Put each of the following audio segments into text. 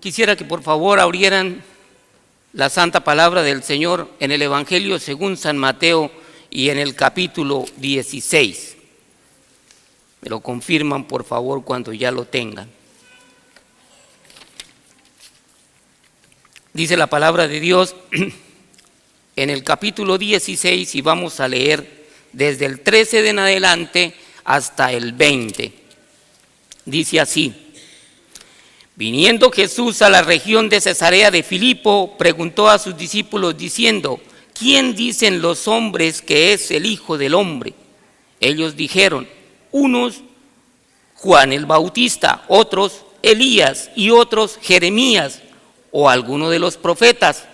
Quisiera que por favor abrieran la santa palabra del Señor en el Evangelio según San Mateo y en el capítulo 16. Me lo confirman por favor cuando ya lo tengan. Dice la palabra de Dios en el capítulo 16 y vamos a leer desde el 13 de en adelante hasta el 20. Dice así: Viniendo Jesús a la región de Cesarea de Filipo, preguntó a sus discípulos diciendo: ¿Quién dicen los hombres que es el Hijo del Hombre? Ellos dijeron: unos Juan el Bautista, otros Elías y otros Jeremías o alguno de los profetas.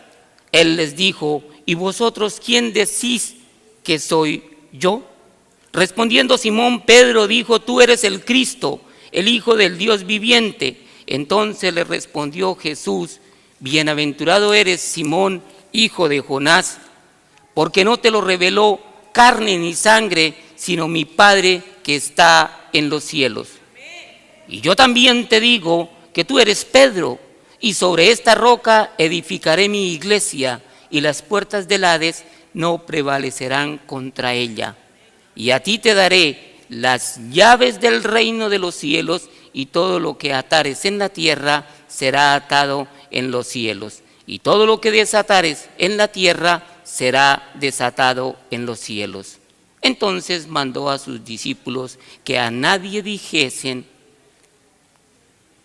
Él les dijo: ¿y vosotros quién decís que soy yo? Respondiendo Simón Pedro dijo: Tú eres el Cristo, el Hijo del Dios viviente. Entonces le respondió Jesús: Bienaventurado eres, Simón, hijo de Jonás, porque no te lo reveló carne ni sangre, sino mi Padre que está en los cielos. Y yo también te digo que tú eres Pedro, y sobre esta roca edificaré mi iglesia, y las puertas del Hades no prevalecerán contra ella. Y a ti te daré las llaves del reino de los cielos, y todo lo que atares en la tierra será atado en los cielos, y todo lo que desatares en la tierra será desatado en los cielos. Entonces mandó a sus discípulos que a nadie dijesen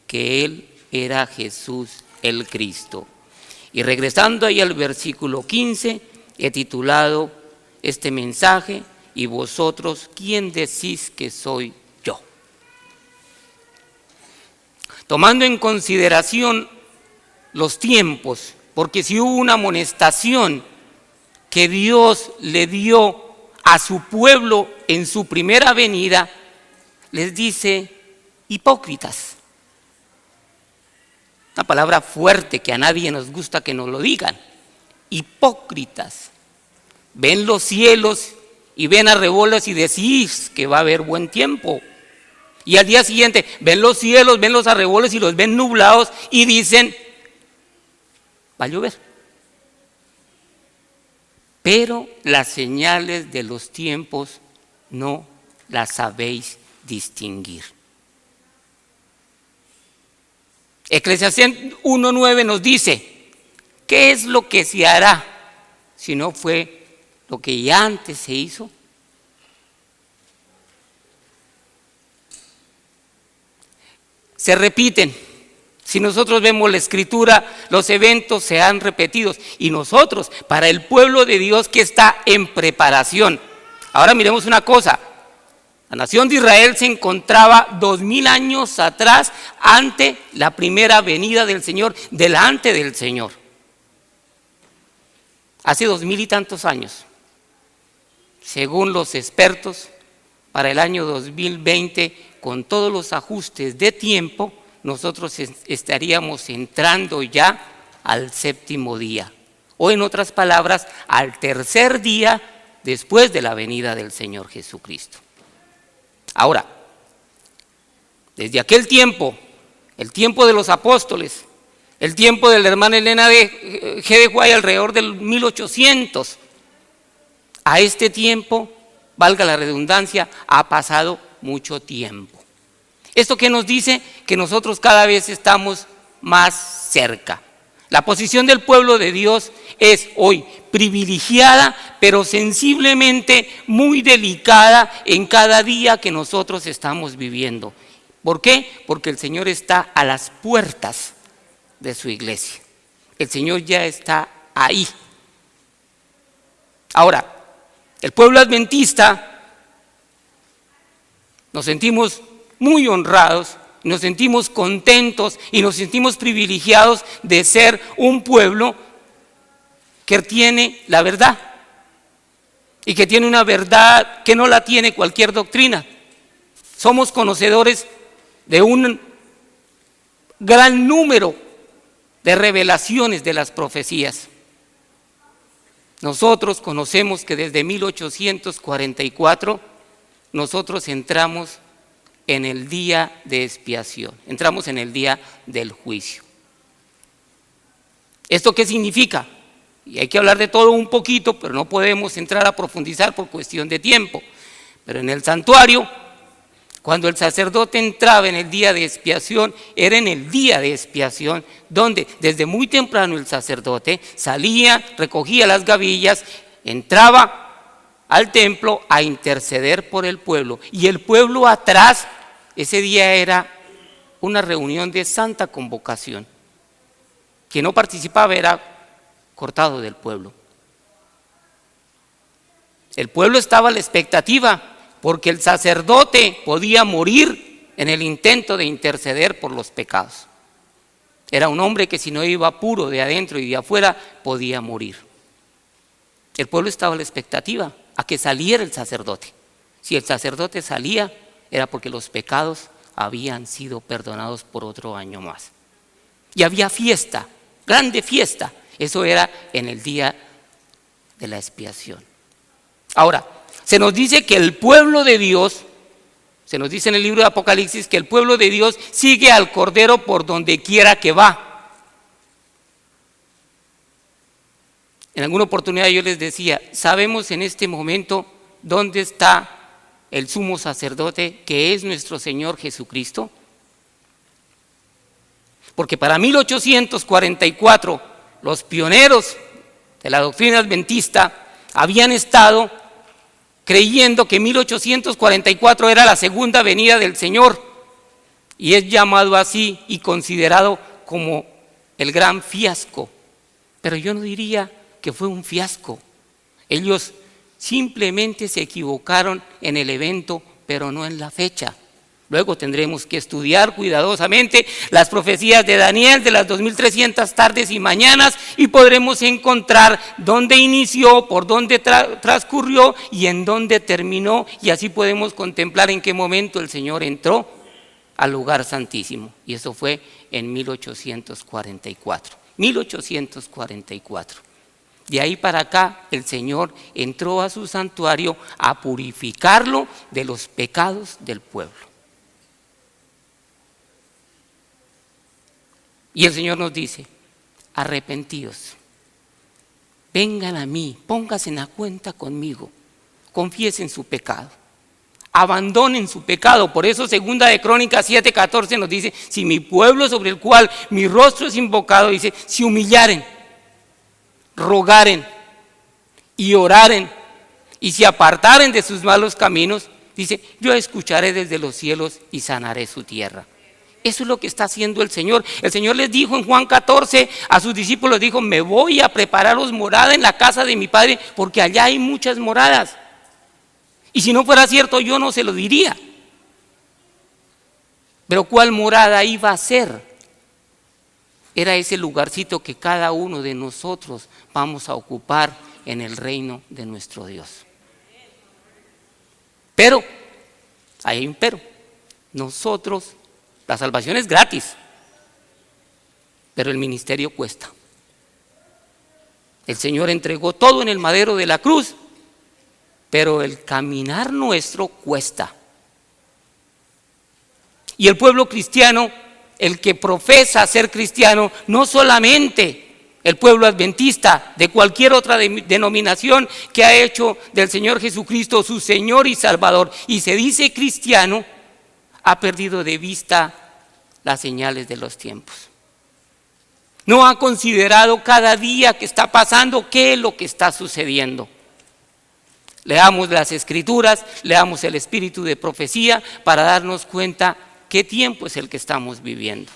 que él era Jesús el Cristo. Y regresando ahí al versículo 15, he titulado este mensaje: ¿y vosotros quién decís que soy yo? Tomando en consideración los tiempos, porque si hubo una amonestación que Dios le dio a su pueblo en su primera venida, les dice hipócritas. Una palabra fuerte que a nadie nos gusta que nos lo digan. Hipócritas. Ven los cielos y ven arreboles y decís que va a haber buen tiempo. Y al día siguiente ven los cielos, ven los arreboles y los ven nublados y dicen: va a llover. Pero las señales de los tiempos no las sabéis distinguir. Eclesiastés 1:9 nos dice: ¿qué es lo que se hará si no fue lo que ya antes se hizo? Se repiten. Si nosotros vemos la Escritura, los eventos se han repetido. Y nosotros, para el pueblo de Dios que está en preparación. Ahora miremos una cosa. La nación de Israel se encontraba 2000 años atrás ante la primera venida del Señor, delante del Señor. Hace 2000 y tantos años. Según los expertos, para el año 2020, con todos los ajustes de tiempo, nosotros estaríamos entrando ya al séptimo día, o en otras palabras, al tercer día después de la venida del Señor Jesucristo. Ahora, desde aquel tiempo, el tiempo de los apóstoles, el tiempo de la hermana Elena de G. de Guay, alrededor del 1800, a este tiempo, valga la redundancia, ha pasado mucho tiempo. ¿Esto qué nos dice? Que nosotros cada vez estamos más cerca. La posición del pueblo de Dios es hoy privilegiada, pero sensiblemente muy delicada en cada día que nosotros estamos viviendo. ¿Por qué? Porque el Señor está a las puertas de su iglesia. El Señor ya está ahí. Ahora, el pueblo adventista nos sentimos muy honrados, nos sentimos contentos y nos sentimos privilegiados de ser un pueblo que tiene la verdad y que tiene una verdad que no la tiene cualquier doctrina. Somos conocedores de un gran número de revelaciones de las profecías. Nosotros conocemos que desde 1844 nosotros entramos en el día de expiación, entramos en el día del juicio. ¿Esto qué significa? Y hay que hablar de todo un poquito, pero no podemos entrar a profundizar por cuestión de tiempo. Pero en el santuario, cuando el sacerdote entraba en el día de expiación, era en el día de expiación, donde desde muy temprano el sacerdote salía, recogía las gavillas, entraba al templo a interceder por el pueblo. Y el pueblo atrás, ese día era una reunión de santa convocación. Quien no participaba era cortado del pueblo. El pueblo estaba a la expectativa porque el sacerdote podía morir en el intento de interceder por los pecados. Era un hombre que si no iba puro de adentro y de afuera podía morir. El pueblo estaba a la expectativa a que saliera el sacerdote. Si el sacerdote salía era porque los pecados habían sido perdonados por otro año más. Y había fiesta, grande fiesta. Eso era en el día de la expiación. Ahora, se nos dice que el pueblo de Dios, se nos dice en el libro de Apocalipsis que el pueblo de Dios sigue al Cordero por donde quiera que va. En alguna oportunidad yo les decía, ¿sabemos en este momento dónde está el sumo sacerdote que es nuestro Señor Jesucristo? Porque para 1844 los pioneros de la doctrina adventista habían estado creyendo que 1844 era la segunda venida del Señor y es llamado así y considerado como el gran fiasco. Pero yo no diría que fue un fiasco. Ellos simplemente se equivocaron en el evento, pero no en la fecha. Luego tendremos que estudiar cuidadosamente las profecías de Daniel de las 2300 tardes y mañanas y podremos encontrar dónde inició, por dónde transcurrió y en dónde terminó, y así podemos contemplar en qué momento el Señor entró al lugar santísimo. Y eso fue en 1844. 1844. De ahí para acá el Señor entró a su santuario a purificarlo de los pecados del pueblo. Y el Señor nos dice, arrepentíos, vengan a mí, pónganse a cuenta conmigo, confiesen su pecado, abandonen su pecado. Por eso segunda de Crónicas 7:14 nos dice, si mi pueblo sobre el cual mi rostro es invocado, dice, si humillaren, rogaren y oraren y se apartaren de sus malos caminos, dice, yo escucharé desde los cielos y sanaré su tierra. Eso es lo que está haciendo el Señor. El Señor les dijo en Juan 14 a sus discípulos, dijo, me voy a prepararos morada en la casa de mi Padre, porque allá hay muchas moradas. Y si no fuera cierto, yo no se lo diría. Pero ¿cuál morada iba a ser? Era ese lugarcito que cada uno de nosotros vamos a ocupar en el reino de nuestro Dios. Pero, hay un pero, nosotros, la salvación es gratis, pero el ministerio cuesta. El Señor entregó todo en el madero de la cruz, pero el caminar nuestro cuesta. Y el pueblo cristiano, el que profesa ser cristiano, no solamente el pueblo adventista, de cualquier otra denominación que ha hecho del Señor Jesucristo su Señor y Salvador, y se dice cristiano, ha perdido de vista las señales de los tiempos. No ha considerado cada día que está pasando qué es lo que está sucediendo. Leamos las Escrituras, leamos el espíritu de profecía para darnos cuenta qué tiempo es el que estamos viviendo.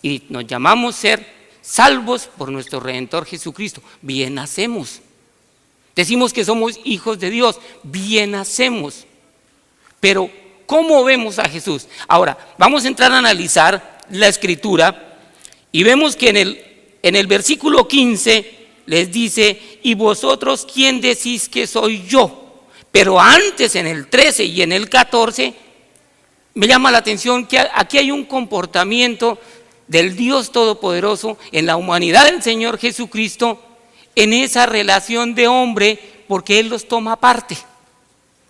Y nos llamamos ser salvos por nuestro Redentor Jesucristo. Bien hacemos. Decimos que somos hijos de Dios. Bien hacemos. Pero ¿cómo vemos a Jesús? Ahora, vamos a entrar a analizar la Escritura y vemos que en el versículo 15 les dice, ¿y vosotros quién decís que soy yo? Pero antes, en el 13 y en el 14, me llama la atención que aquí hay un comportamiento del Dios Todopoderoso en la humanidad del Señor Jesucristo, en esa relación de hombre, porque Él los toma aparte.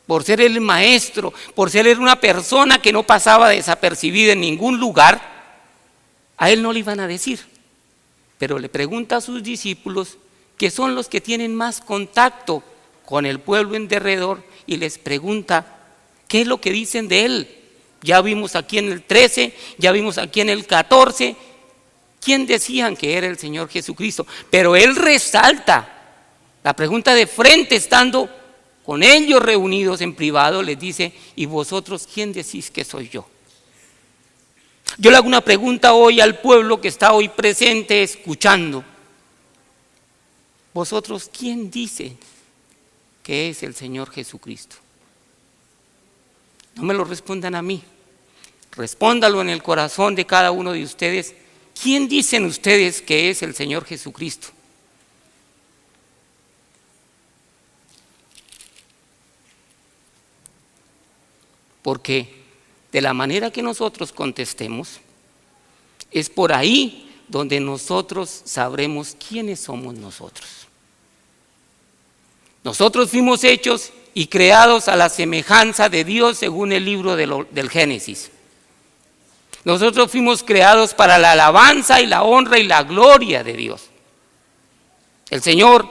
Por ser el maestro, por ser una persona que no pasaba desapercibida en ningún lugar, a Él no le iban a decir. pero le pregunta a sus discípulos, que son los que tienen más contacto con el pueblo en derredor, y les pregunta, ¿qué es lo que dicen de él? Ya vimos aquí en el 13, ya vimos aquí en el 14, ¿quién decían que era el Señor Jesucristo? Pero él resalta la pregunta de frente, estando con ellos reunidos en privado, les dice, ¿y vosotros quién decís que soy yo? Yo le hago una pregunta hoy al pueblo que está hoy presente escuchando. ¿Vosotros quién dice que es el Señor Jesucristo? No me lo respondan a mí, respóndalo en el corazón de cada uno de ustedes. ¿Quién dicen ustedes que es el Señor Jesucristo? Porque de la manera que nosotros contestemos, es por ahí donde nosotros sabremos quiénes somos nosotros. Nosotros fuimos hechos y creados a la semejanza de Dios según el libro del Génesis. Nosotros fuimos creados para la alabanza y la honra y la gloria de Dios. El Señor,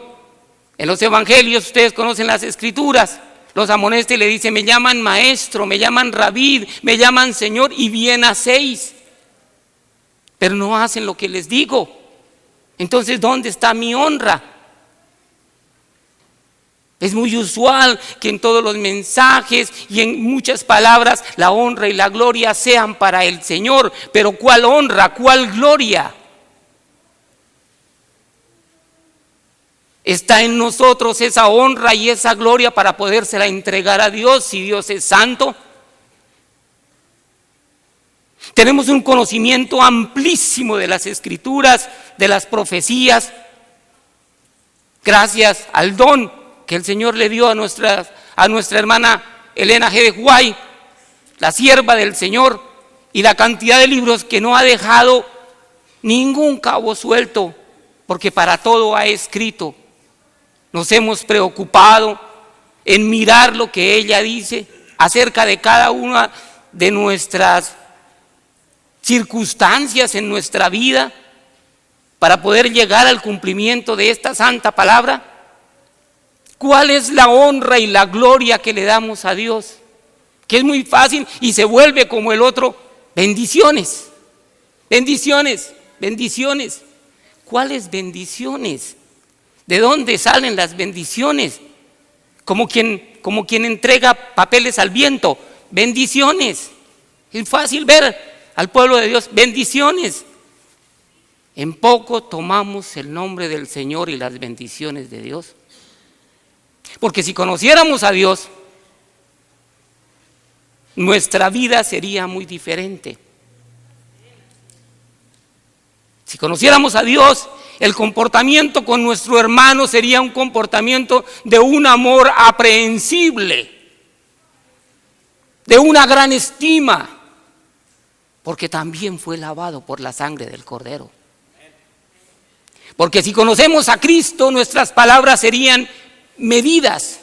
en los evangelios, ustedes conocen las escrituras, los amonesta y le dice, me llaman maestro, me llaman rabí, me llaman Señor, y bien hacéis, pero no hacen lo que les digo. Entonces, ¿dónde está mi honra? Es muy usual que en todos los mensajes y en muchas palabras la honra y la gloria sean para el Señor, pero ¿cuál honra, cuál gloria? Está en nosotros esa honra y esa gloria para podérsela entregar a Dios si Dios es santo. Tenemos un conocimiento amplísimo de las escrituras, de las profecías, gracias al don que el Señor le dio a nuestra hermana Elena G. de Guay, la sierva del Señor, y la cantidad de libros que no ha dejado ningún cabo suelto, porque para todo ha escrito. Nos hemos preocupado en mirar lo que ella dice acerca de cada una de nuestras circunstancias en nuestra vida para poder llegar al cumplimiento de esta santa palabra. ¿Cuál es la honra y la gloria que le damos a Dios? Que es muy fácil y se vuelve como el otro, bendiciones, bendiciones, bendiciones. ¿Cuáles bendiciones? ¿De dónde salen las bendiciones? Como quien entrega papeles al viento, bendiciones. Es fácil ver al pueblo de Dios, bendiciones. En poco tomamos el nombre del Señor y las bendiciones de Dios. Porque si conociéramos a Dios, nuestra vida sería muy diferente. Si conociéramos a Dios, el comportamiento con nuestro hermano sería un comportamiento de un amor aprehensible, de una gran estima, porque también fue lavado por la sangre del Cordero. Porque si conocemos a Cristo, nuestras palabras serían medidas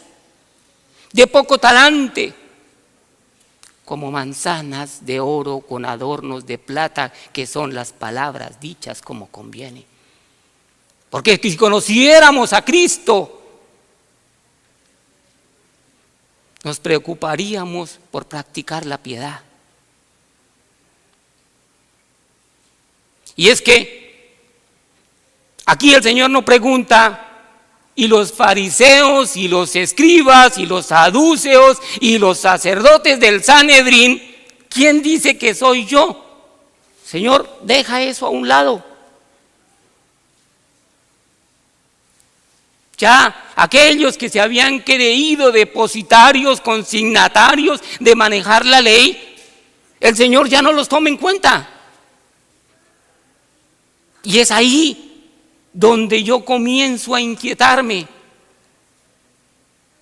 de poco talante, como manzanas de oro con adornos de plata, que son las palabras dichas como conviene. Porque si conociéramos a Cristo, nos preocuparíamos por practicar la piedad. Y es que aquí el Señor no pregunta, y los fariseos y los escribas y los saduceos y los sacerdotes del Sanedrín, ¿quién dice que soy yo? Señor, deja eso a un lado. Ya aquellos que se habían creído depositarios, consignatarios de manejar la ley, el Señor ya no los toma en cuenta. Y es ahí donde yo comienzo a inquietarme.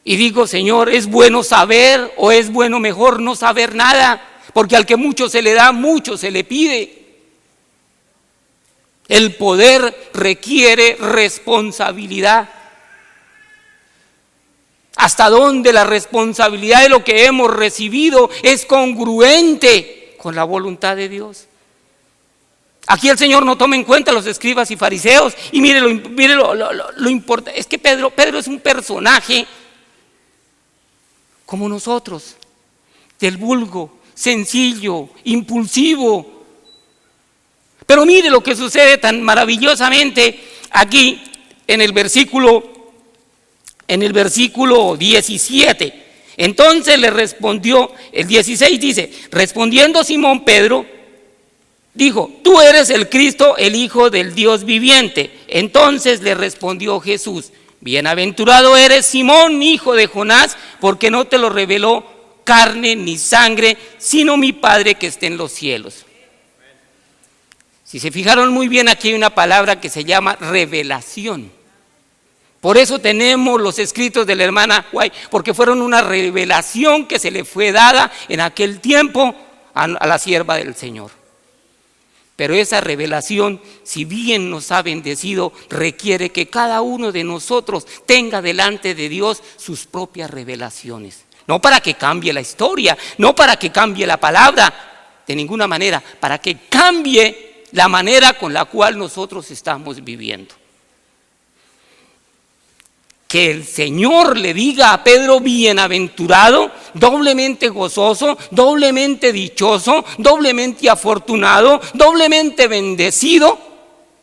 Y digo, Señor, ¿es bueno saber o es bueno mejor no saber nada? Porque al que mucho se le da, mucho se le pide. El poder requiere responsabilidad. ¿Hasta dónde la responsabilidad de lo que hemos recibido es congruente con la voluntad de Dios? Aquí el Señor no toma en cuenta a los escribas y fariseos. Y mire lo importante. Es que Pedro es un personaje como nosotros, del vulgo, sencillo, impulsivo. Pero mire lo que sucede tan maravillosamente aquí en el versículo 17. Entonces le respondió, el 16 dice, respondiendo Simón Pedro, dijo, tú eres el Cristo, el Hijo del Dios viviente. Entonces le respondió Jesús, bienaventurado eres Simón, hijo de Jonás, porque no te lo reveló carne ni sangre, sino mi Padre que está en los cielos. Si se fijaron muy bien, aquí hay una palabra que se llama revelación. Por eso tenemos los escritos de la hermana White, porque fueron una revelación que se le fue dada en aquel tiempo a la sierva del Señor. Pero esa revelación, si bien nos ha bendecido, requiere que cada uno de nosotros tenga delante de Dios sus propias revelaciones. No para que cambie la historia, no para que cambie la palabra, de ninguna manera, para que cambie la manera con la cual nosotros estamos viviendo. Que el Señor le diga a Pedro, bienaventurado, doblemente gozoso, doblemente dichoso, doblemente afortunado, doblemente bendecido,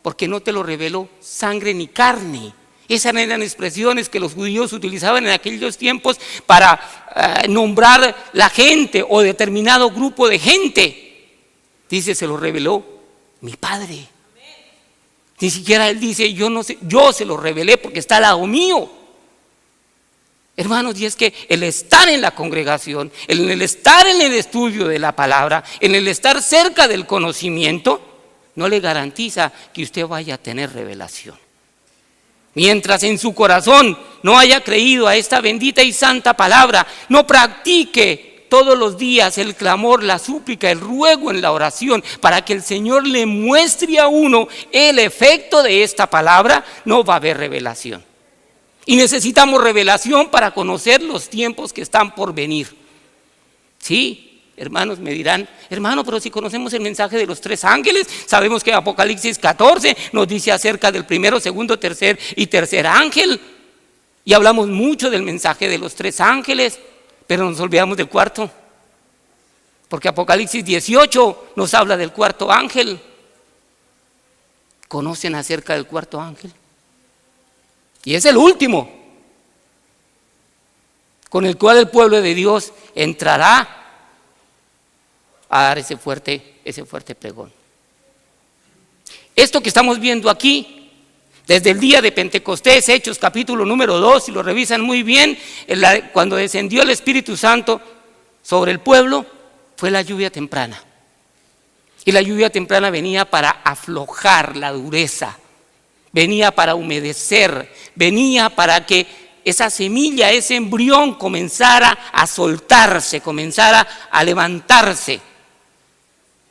porque no te lo reveló sangre ni carne. Esas eran expresiones que los judíos utilizaban en aquellos tiempos para nombrar la gente o determinado grupo de gente. Dice, se lo reveló mi Padre. Ni siquiera él dice, yo no sé, yo se lo revelé porque está al lado mío. Hermanos, y es que el estar en la congregación, el estar en el estudio de la palabra, en el estar cerca del conocimiento, no le garantiza que usted vaya a tener revelación. Mientras en su corazón no haya creído a esta bendita y santa palabra, no practique todos los días el clamor, la súplica, el ruego en la oración, para que el Señor le muestre a uno el efecto de esta palabra, no va a haber revelación. Y necesitamos revelación para conocer los tiempos que están por venir. Sí, hermanos me dirán, hermano, pero si conocemos el mensaje de los 3 ángeles, sabemos que Apocalipsis 14 nos dice acerca del primero, segundo, tercer y tercer ángel. Y hablamos mucho del mensaje de los 3 ángeles, pero nos olvidamos del cuarto. Porque Apocalipsis 18 nos habla del cuarto ángel. ¿Conocen acerca del cuarto ángel? Y es el último, con el cual el pueblo de Dios entrará a dar ese fuerte pregón. Esto que estamos viendo aquí, desde el día de Pentecostés, Hechos capítulo número 2, si lo revisan muy bien, cuando descendió el Espíritu Santo sobre el pueblo, fue la lluvia temprana. Y la lluvia temprana venía para aflojar la dureza, venía para humedecer, venía para que esa semilla, ese embrión comenzara a soltarse, comenzara a levantarse.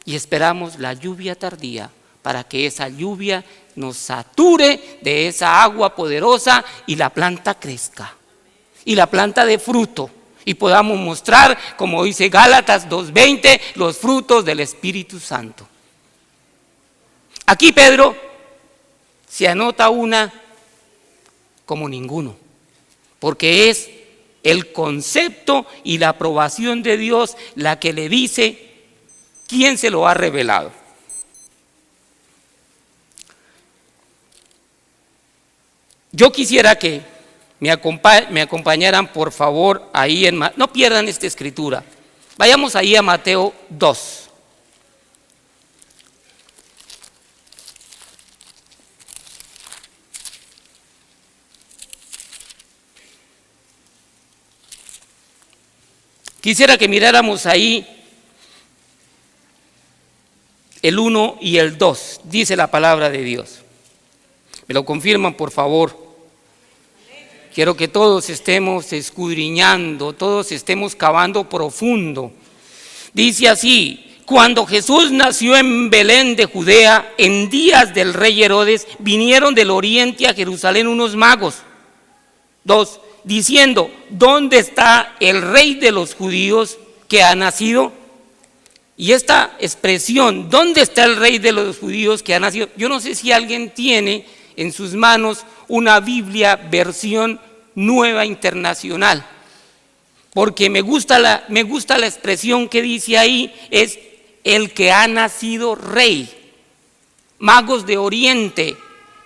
Y esperamos la lluvia tardía para que esa lluvia nos sature de esa agua poderosa y la planta crezca. Y la planta dé fruto. Y podamos mostrar, como dice Gálatas 2:20, los frutos del Espíritu Santo. Aquí Pedro se anota una como ninguno, porque es el concepto y la aprobación de Dios la que le dice quién se lo ha revelado. Yo quisiera que me acompañaran por favor ahí no pierdan esta escritura, vayamos ahí a Mateo 2. Quisiera que miráramos ahí el 1 y el 2, dice la palabra de Dios. ¿Me lo confirman, por favor? Quiero que todos estemos escudriñando, todos estemos cavando profundo. Dice así, cuando Jesús nació en Belén de Judea, en días del rey Herodes, vinieron del oriente a Jerusalén unos magos. 2. Diciendo, ¿dónde está el rey de los judíos que ha nacido? Y esta expresión, ¿dónde está el rey de los judíos que ha nacido? Yo no sé si alguien tiene en sus manos una Biblia versión nueva internacional, porque me gusta la expresión que dice ahí, es el que ha nacido rey. Magos de Oriente,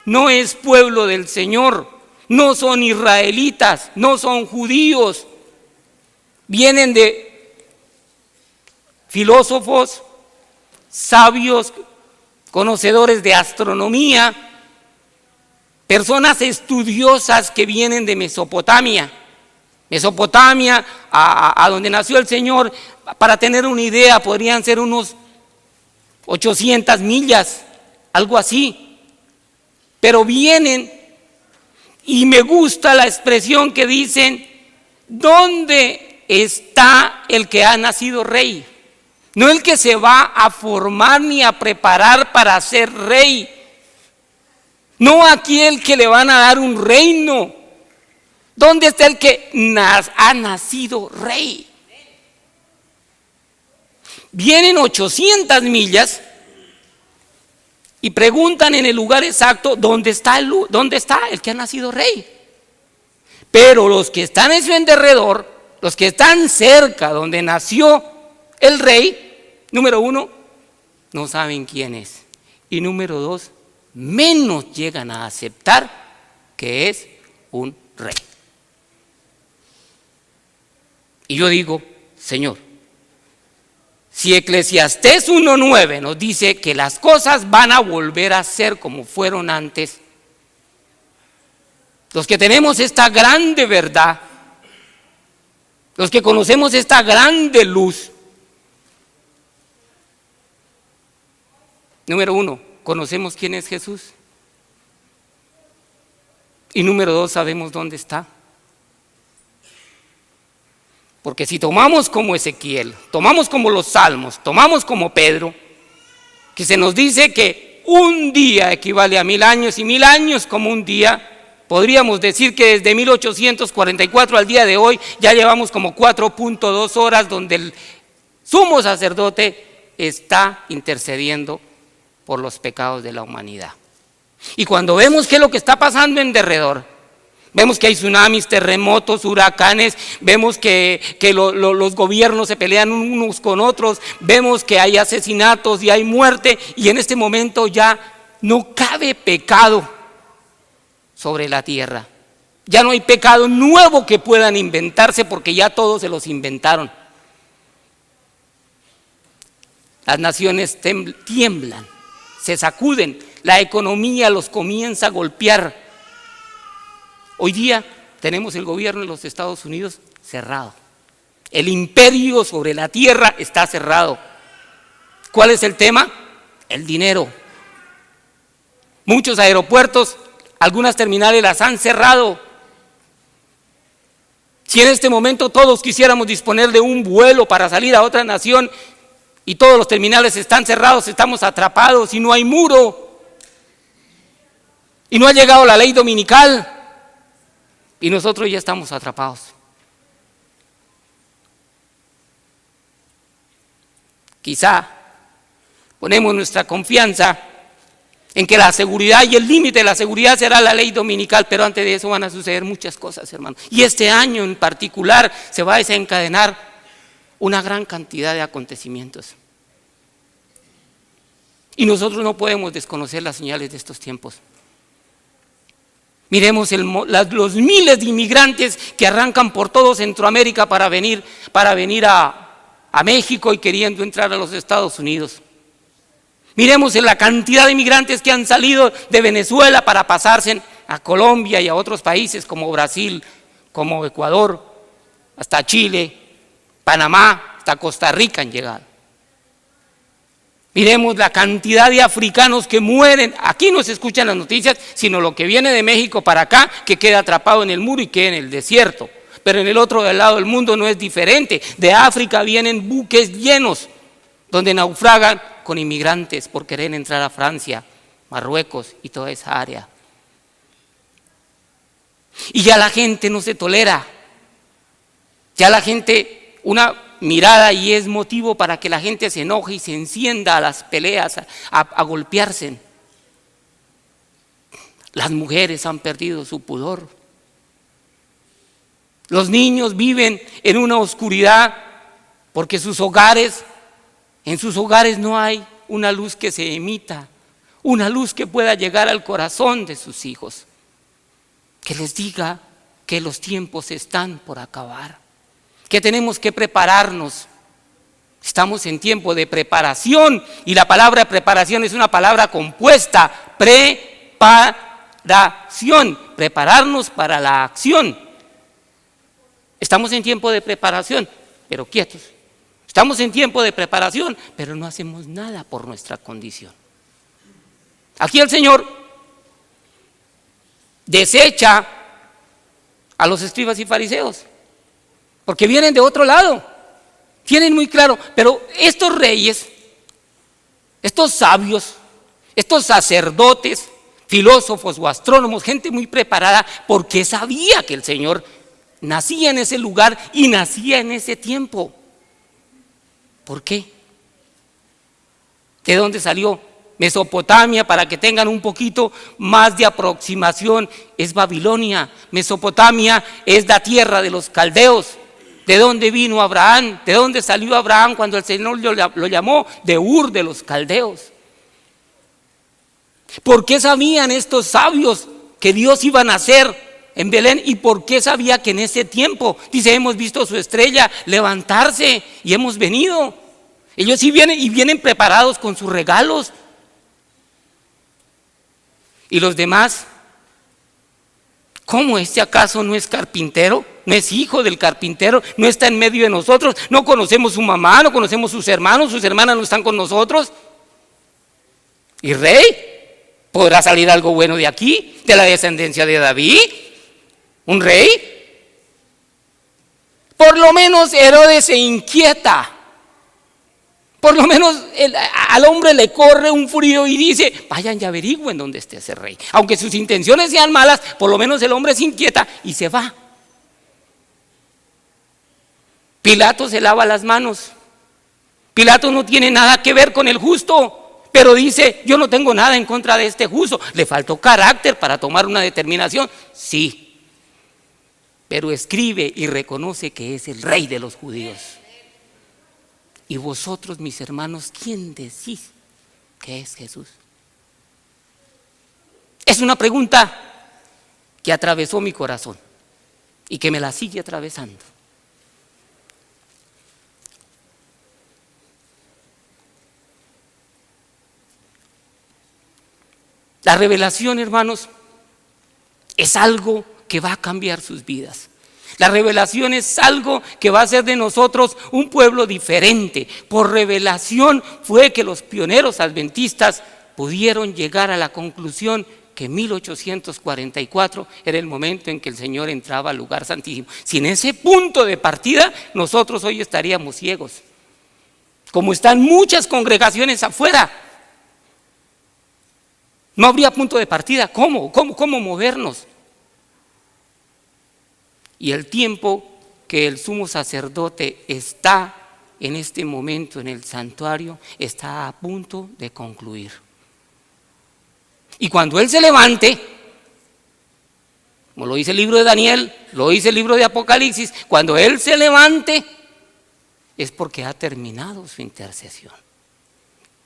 no es pueblo del Señor, no son israelitas, no son judíos, vienen de filósofos, sabios, conocedores de astronomía, personas estudiosas que vienen de Mesopotamia. Mesopotamia, a donde nació el Señor, para tener una idea, podrían ser unos 800 millas, algo así. Pero vienen, y me gusta la expresión que dicen, ¿dónde está el que ha nacido rey? No el que se va a formar ni a preparar para ser rey. No aquel que le van a dar un reino. ¿Dónde está el que ha nacido rey? Vienen 800 millas y preguntan en el lugar exacto dónde está el que ha nacido rey. Pero los que están en su derredor, los que están cerca donde nació el rey, número uno, no saben quién es. Y número dos, menos llegan a aceptar que es un rey. Y yo digo, Señor, si Eclesiastés 1:9 nos dice que las cosas van a volver a ser como fueron antes, los que tenemos esta grande verdad, los que conocemos esta grande luz, número uno, conocemos quién es Jesús. Y número dos, sabemos dónde está. Porque si tomamos como Ezequiel, tomamos como los Salmos, tomamos como Pedro, que se nos dice que un día equivale a 1000 años y 1000 años como un día, podríamos decir que desde 1844 al día de hoy ya llevamos como 4.2 horas donde el sumo sacerdote está intercediendo por los pecados de la humanidad. Y cuando vemos qué es lo que está pasando en derredor, vemos que hay tsunamis, terremotos, huracanes, vemos que los gobiernos se pelean unos con otros, vemos que hay asesinatos y hay muerte, y en este momento ya no cabe pecado sobre la tierra. Ya no hay pecado nuevo que puedan inventarse porque ya todos se los inventaron. Las naciones tiemblan, se sacuden, la economía los comienza a golpear. Hoy día tenemos el gobierno de los Estados Unidos cerrado. El imperio sobre la tierra está cerrado. ¿Cuál es el tema? El dinero. Muchos aeropuertos, algunas terminales las han cerrado. Si en este momento todos quisiéramos disponer de un vuelo para salir a otra nación y todos los terminales están cerrados, estamos atrapados y no hay muro. Y no ha llegado la ley dominical. Y nosotros ya estamos atrapados. Quizá ponemos nuestra confianza en que la seguridad y el límite de la seguridad será la ley dominical, pero antes de eso van a suceder muchas cosas, hermanos. Y este año en particular se va a desencadenar una gran cantidad de acontecimientos. Y nosotros no podemos desconocer las señales de estos tiempos. Miremos los miles de inmigrantes que arrancan por todo Centroamérica para venir a México y queriendo entrar a los Estados Unidos. Miremos la cantidad de inmigrantes que han salido de Venezuela para pasarse a Colombia y a otros países como Brasil, como Ecuador, hasta Chile, Panamá, hasta Costa Rica han llegado. Miremos la cantidad de africanos que mueren. Aquí no se escuchan las noticias, sino lo que viene de México para acá, que queda atrapado en el muro y queda en el desierto. Pero en el otro lado del mundo no es diferente. De África vienen buques llenos, donde naufragan con inmigrantes por querer entrar a Francia, Marruecos y toda esa área. Y ya la gente no se tolera. Ya la gente, mirada y es motivo para que la gente se enoje y se encienda a las peleas, a golpearse. Las mujeres han perdido su pudor. Los niños viven en una oscuridad porque en sus hogares no hay una luz que se emita, una luz que pueda llegar al corazón de sus hijos, que les diga que los tiempos están por acabar, que tenemos que prepararnos. Estamos en tiempo de preparación y la palabra preparación es una palabra compuesta, preparación, prepararnos para la acción. Estamos en tiempo de preparación, pero quietos. Estamos en tiempo de preparación, pero no hacemos nada por nuestra condición. Aquí el Señor desecha a los escribas y fariseos, porque vienen de otro lado, tienen muy claro, pero estos reyes, estos sabios, estos sacerdotes, filósofos o astrónomos, gente muy preparada, porque sabía que el Señor nacía en ese lugar y nacía en ese tiempo. ¿Por qué? ¿De dónde salió? Mesopotamia, para que tengan un poquito más de aproximación, es Babilonia. Mesopotamia es la tierra de los caldeos. ¿De dónde vino Abraham? ¿De dónde salió Abraham cuando el Señor lo llamó? De Ur de los caldeos. ¿Por qué sabían estos sabios que Dios iba a nacer en Belén? ¿Y por qué sabía que en ese tiempo? Dice, hemos visto su estrella levantarse y hemos venido. Ellos sí vienen preparados con sus regalos. ¿Y los demás? ¿Cómo este acaso no es carpintero? ¿No es hijo del carpintero? ¿No está en medio de nosotros? ¿No conocemos su mamá? ¿No conocemos sus hermanos? ¿Sus hermanas no están con nosotros? ¿Y rey? ¿Podrá salir algo bueno de aquí? ¿De la descendencia de David? ¿Un rey? Por lo menos Herodes se inquieta. Por lo menos al hombre le corre un frío y dice, vayan y averigüen dónde esté ese rey. Aunque sus intenciones sean malas, por lo menos el hombre se inquieta y se va. Pilato se lava las manos. Pilato no tiene nada que ver con el justo, pero dice, yo no tengo nada en contra de este justo. ¿Le faltó carácter para tomar una determinación? Sí. Pero escribe y reconoce que es el rey de los judíos. Y vosotros, mis hermanos, ¿quién decís que es Jesús? Es una pregunta que atravesó mi corazón y que me la sigue atravesando. La revelación, hermanos, es algo que va a cambiar sus vidas. La revelación es algo que va a hacer de nosotros un pueblo diferente. Por revelación fue que los pioneros adventistas pudieron llegar a la conclusión que 1844 era el momento en que el Señor entraba al lugar santísimo. Sin ese punto de partida, nosotros hoy estaríamos ciegos. Como están muchas congregaciones afuera, no habría punto de partida. ¿Cómo movernos? Y el tiempo que el sumo sacerdote está en este momento en el santuario está a punto de concluir. Y cuando él se levante, como lo dice el libro de Daniel, lo dice el libro de Apocalipsis, cuando él se levante es porque ha terminado su intercesión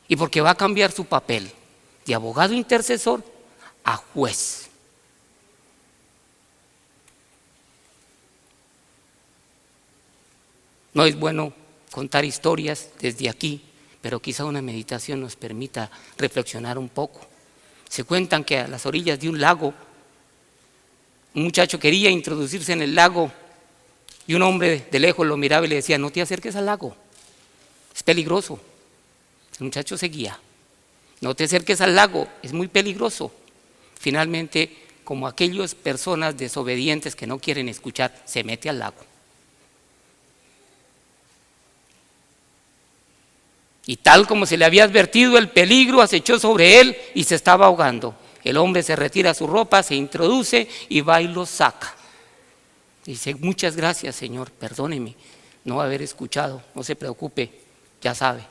y porque va a cambiar su papel de abogado intercesor a juez. No es bueno contar historias desde aquí, pero quizá una meditación nos permita reflexionar un poco. Se cuentan que a las orillas de un lago, un muchacho quería introducirse en el lago y un hombre de lejos lo miraba y le decía, no te acerques al lago, es peligroso. El muchacho seguía, no te acerques al lago, es muy peligroso. Finalmente, como aquellas personas desobedientes que no quieren escuchar, se mete al lago. Y tal como se le había advertido, el peligro acechó sobre él y se estaba ahogando. El hombre se retira su ropa, se introduce y va y lo saca. Dice, muchas gracias, Señor, perdóneme, no va a haber escuchado, no se preocupe, ya sabe.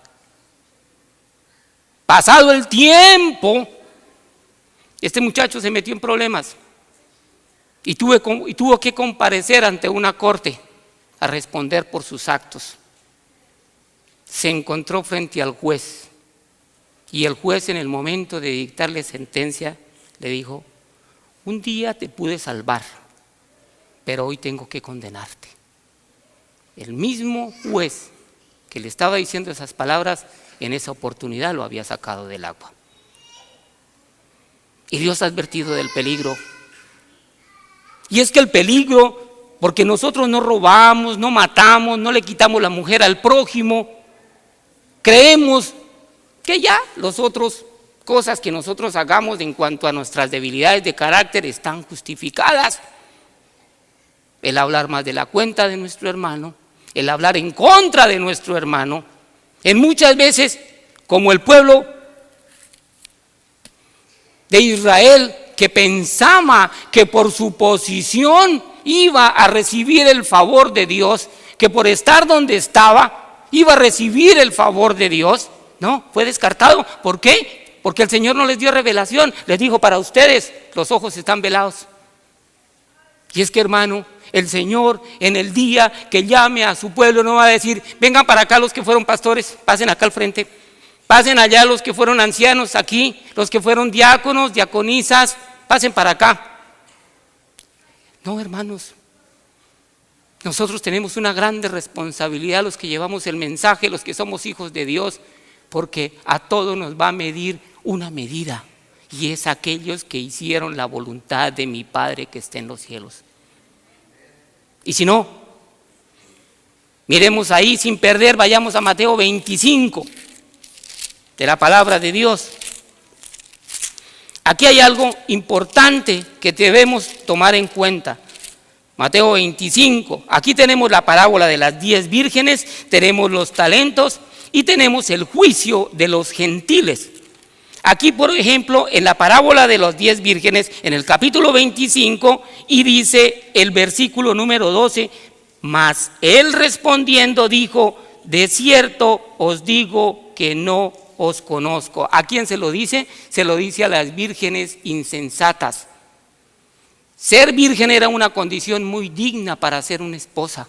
Pasado el tiempo, este muchacho se metió en problemas y tuvo que comparecer ante una corte a responder por sus actos. Se encontró frente al juez y el juez, en el momento de dictarle sentencia, le dijo: un día te pude salvar, pero hoy tengo que condenarte. El mismo juez que le estaba diciendo esas palabras, en esa oportunidad lo había sacado del agua. Y Dios ha advertido del peligro. Y es que el peligro, porque nosotros no robamos, no matamos, no le quitamos la mujer al prójimo, creemos que ya las otras cosas que nosotros hagamos en cuanto a nuestras debilidades de carácter están justificadas. El hablar más de la cuenta de nuestro hermano, el hablar en contra de nuestro hermano, en muchas veces, como el pueblo de Israel, que pensaba que por su posición iba a recibir el favor de Dios, que por estar donde estaba iba a recibir el favor de Dios, no, fue descartado. ¿Por qué? Porque el Señor no les dio revelación, les dijo: para ustedes los ojos están velados. Y es que, hermano, el Señor en el día que llame a su pueblo no va a decir: vengan para acá los que fueron pastores, pasen acá al frente, pasen allá los que fueron ancianos aquí, los que fueron diáconos, diaconisas, pasen para acá. No, hermanos, nosotros tenemos una grande responsabilidad, los que llevamos el mensaje, los que somos hijos de Dios, porque a todos nos va a medir una medida, y es aquellos que hicieron la voluntad de mi Padre que está en los cielos. Y si no, miremos ahí sin perder, vayamos a Mateo 25, de la palabra de Dios. Aquí hay algo importante que debemos tomar en cuenta. Mateo 25, aquí tenemos la parábola de las 10 vírgenes, tenemos los talentos y tenemos el juicio de los gentiles. Aquí, por ejemplo, en la parábola de las 10 vírgenes, en el capítulo 25, y dice el versículo número 12: mas él respondiendo dijo: de cierto os digo que no os conozco. ¿A quién se lo dice? Se lo dice a las vírgenes insensatas. Ser virgen era una condición muy digna para ser una esposa.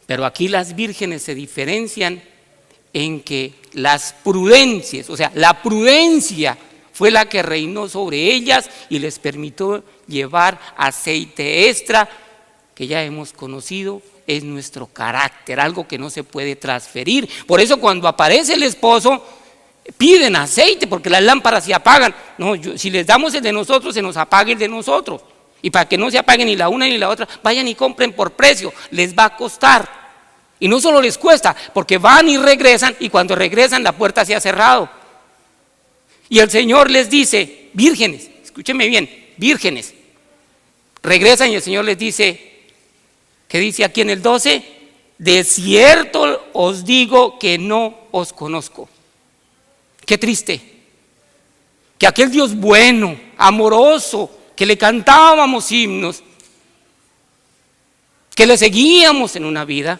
Pero aquí las vírgenes se diferencian en que las prudencias, o sea, la prudencia fue la que reinó sobre ellas y les permitió llevar aceite extra, que ya hemos conocido, es nuestro carácter, algo que no se puede transferir. Por eso cuando aparece el esposo, piden aceite, porque las lámparas se apagan. No, si les damos el de nosotros, se nos apaga el de nosotros. Y para que no se apague ni la una ni la otra, vayan y compren por precio, les va a costar. Y no solo les cuesta, porque van y regresan, y cuando regresan la puerta se ha cerrado. Y el Señor les dice: vírgenes, escúchenme bien, vírgenes. Regresan y el Señor les dice, ¿qué dice aquí en el 12? De cierto os digo que no os conozco. Qué triste, que aquel Dios bueno, amoroso, que le cantábamos himnos, que le seguíamos en una vida,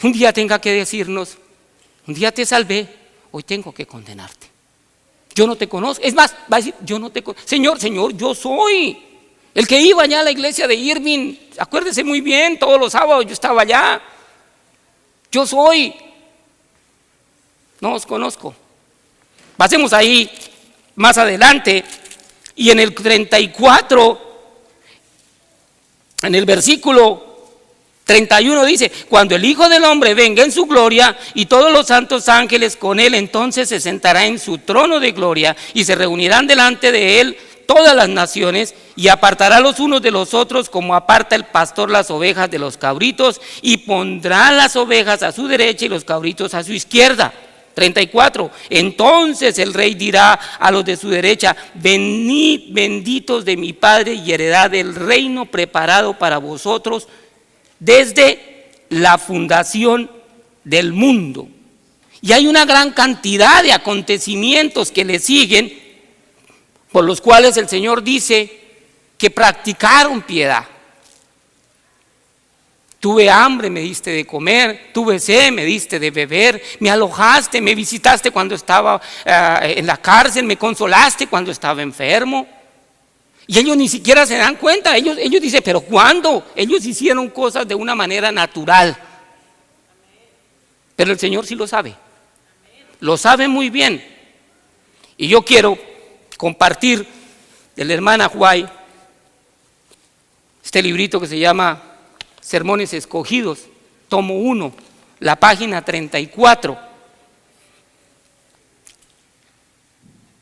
un día tenga que decirnos: un día te salvé, hoy tengo que condenarte. Yo no te conozco. Es más, va a decir: yo no te conozco. Señor, yo soy el que iba allá a la iglesia de Irving. Acuérdese muy bien, todos los sábados yo estaba allá. Yo soy. No os conozco. Pasemos ahí más adelante, y en el 34, en el versículo 31 dice: cuando el Hijo del Hombre venga en su gloria y todos los santos ángeles con él, entonces se sentará en su trono de gloria y se reunirán delante de él todas las naciones, y apartará los unos de los otros como aparta el pastor las ovejas de los cabritos, y pondrá las ovejas a su derecha y los cabritos a su izquierda. 34, entonces el rey dirá a los de su derecha: venid, benditos de mi Padre, y heredad del reino preparado para vosotros desde la fundación del mundo. Y hay una gran cantidad de acontecimientos que le siguen, por los cuales el Señor dice que practicaron piedad. Tuve hambre, me diste de comer, tuve sed, me diste de beber, me alojaste, me visitaste cuando estaba en la cárcel, me consolaste cuando estaba enfermo. Y ellos ni siquiera se dan cuenta, ellos dicen, pero ¿cuándo? Ellos hicieron cosas de una manera natural. Pero el Señor sí lo sabe muy bien. Y yo quiero compartir de la hermana Huay este librito que se llama Sermones Escogidos, tomo 1, la página 34.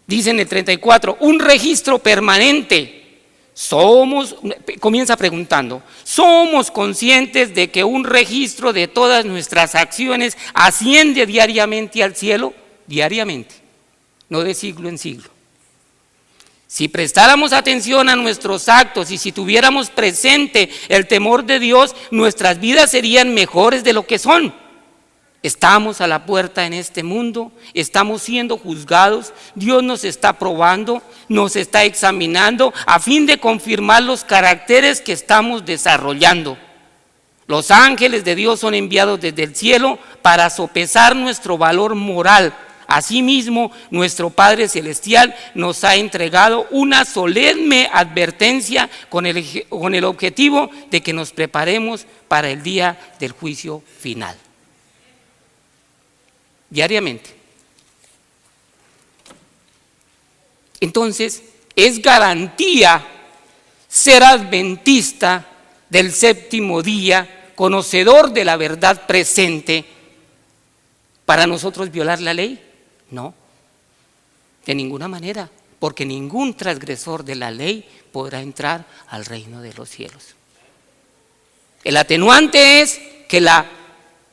Dice en el 34, un registro permanente. Comienza preguntando, ¿somos conscientes de que un registro de todas nuestras acciones asciende diariamente al cielo? Diariamente, no de siglo en siglo. Si prestáramos atención a nuestros actos y si tuviéramos presente el temor de Dios, nuestras vidas serían mejores de lo que son. Estamos a la puerta en este mundo, estamos siendo juzgados, Dios nos está probando, nos está examinando a fin de confirmar los caracteres que estamos desarrollando. Los ángeles de Dios son enviados desde el cielo para sopesar nuestro valor moral. Asimismo, nuestro Padre Celestial nos ha entregado una solemne advertencia con el objetivo de que nos preparemos para el día del juicio final. Diariamente. Entonces, es garantía ser adventista del séptimo día, conocedor de la verdad presente, para nosotros violar la ley. No, de ninguna manera, porque ningún transgresor de la ley podrá entrar al reino de los cielos. El atenuante es que la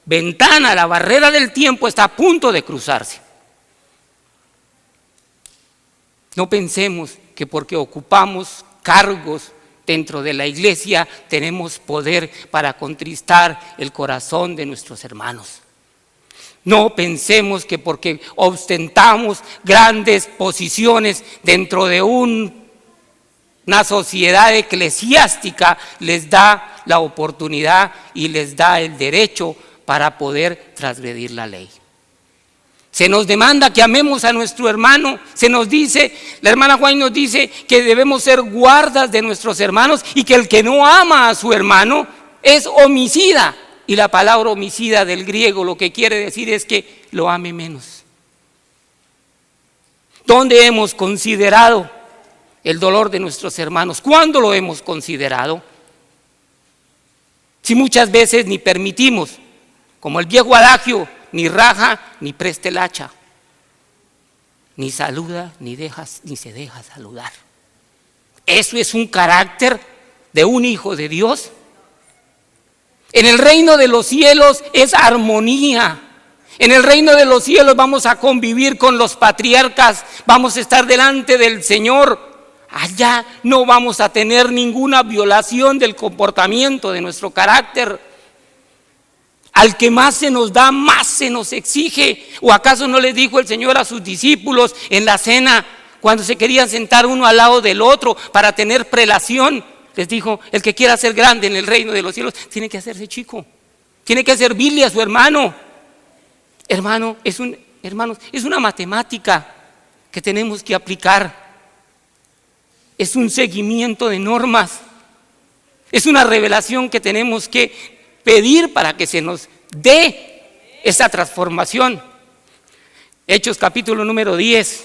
ventana, la barrera del tiempo está a punto de cruzarse. No pensemos que porque ocupamos cargos dentro de la iglesia tenemos poder para contristar el corazón de nuestros hermanos. No pensemos que porque ostentamos grandes posiciones dentro de una sociedad eclesiástica les da la oportunidad y les da el derecho para poder transgredir la ley. Se nos demanda que amemos a nuestro hermano, se nos dice, la hermana Juan nos dice que debemos ser guardas de nuestros hermanos y que el que no ama a su hermano es homicida. Y la palabra homicida del griego lo que quiere decir es que lo ame menos. ¿Dónde hemos considerado el dolor de nuestros hermanos? ¿Cuándo lo hemos considerado? Si muchas veces ni permitimos, como el viejo adagio, ni raja ni preste el hacha, ni saluda ni se deja saludar. Eso es un carácter de un hijo de Dios. En el reino de los cielos es armonía. En el reino de los cielos vamos a convivir con los patriarcas, vamos a estar delante del Señor. Allá no vamos a tener ninguna violación del comportamiento de nuestro carácter. Al que más se nos da, más se nos exige. ¿O acaso no les dijo el Señor a sus discípulos en la cena, cuando se querían sentar uno al lado del otro para tener prelación? Les dijo, el que quiera ser grande en el reino de los cielos tiene que hacerse chico, tiene que servirle a su hermano. Hermanos, es una matemática que tenemos que aplicar. Es un seguimiento de normas. Es una revelación que tenemos que pedir para que se nos dé esa transformación. Hechos capítulo número 10.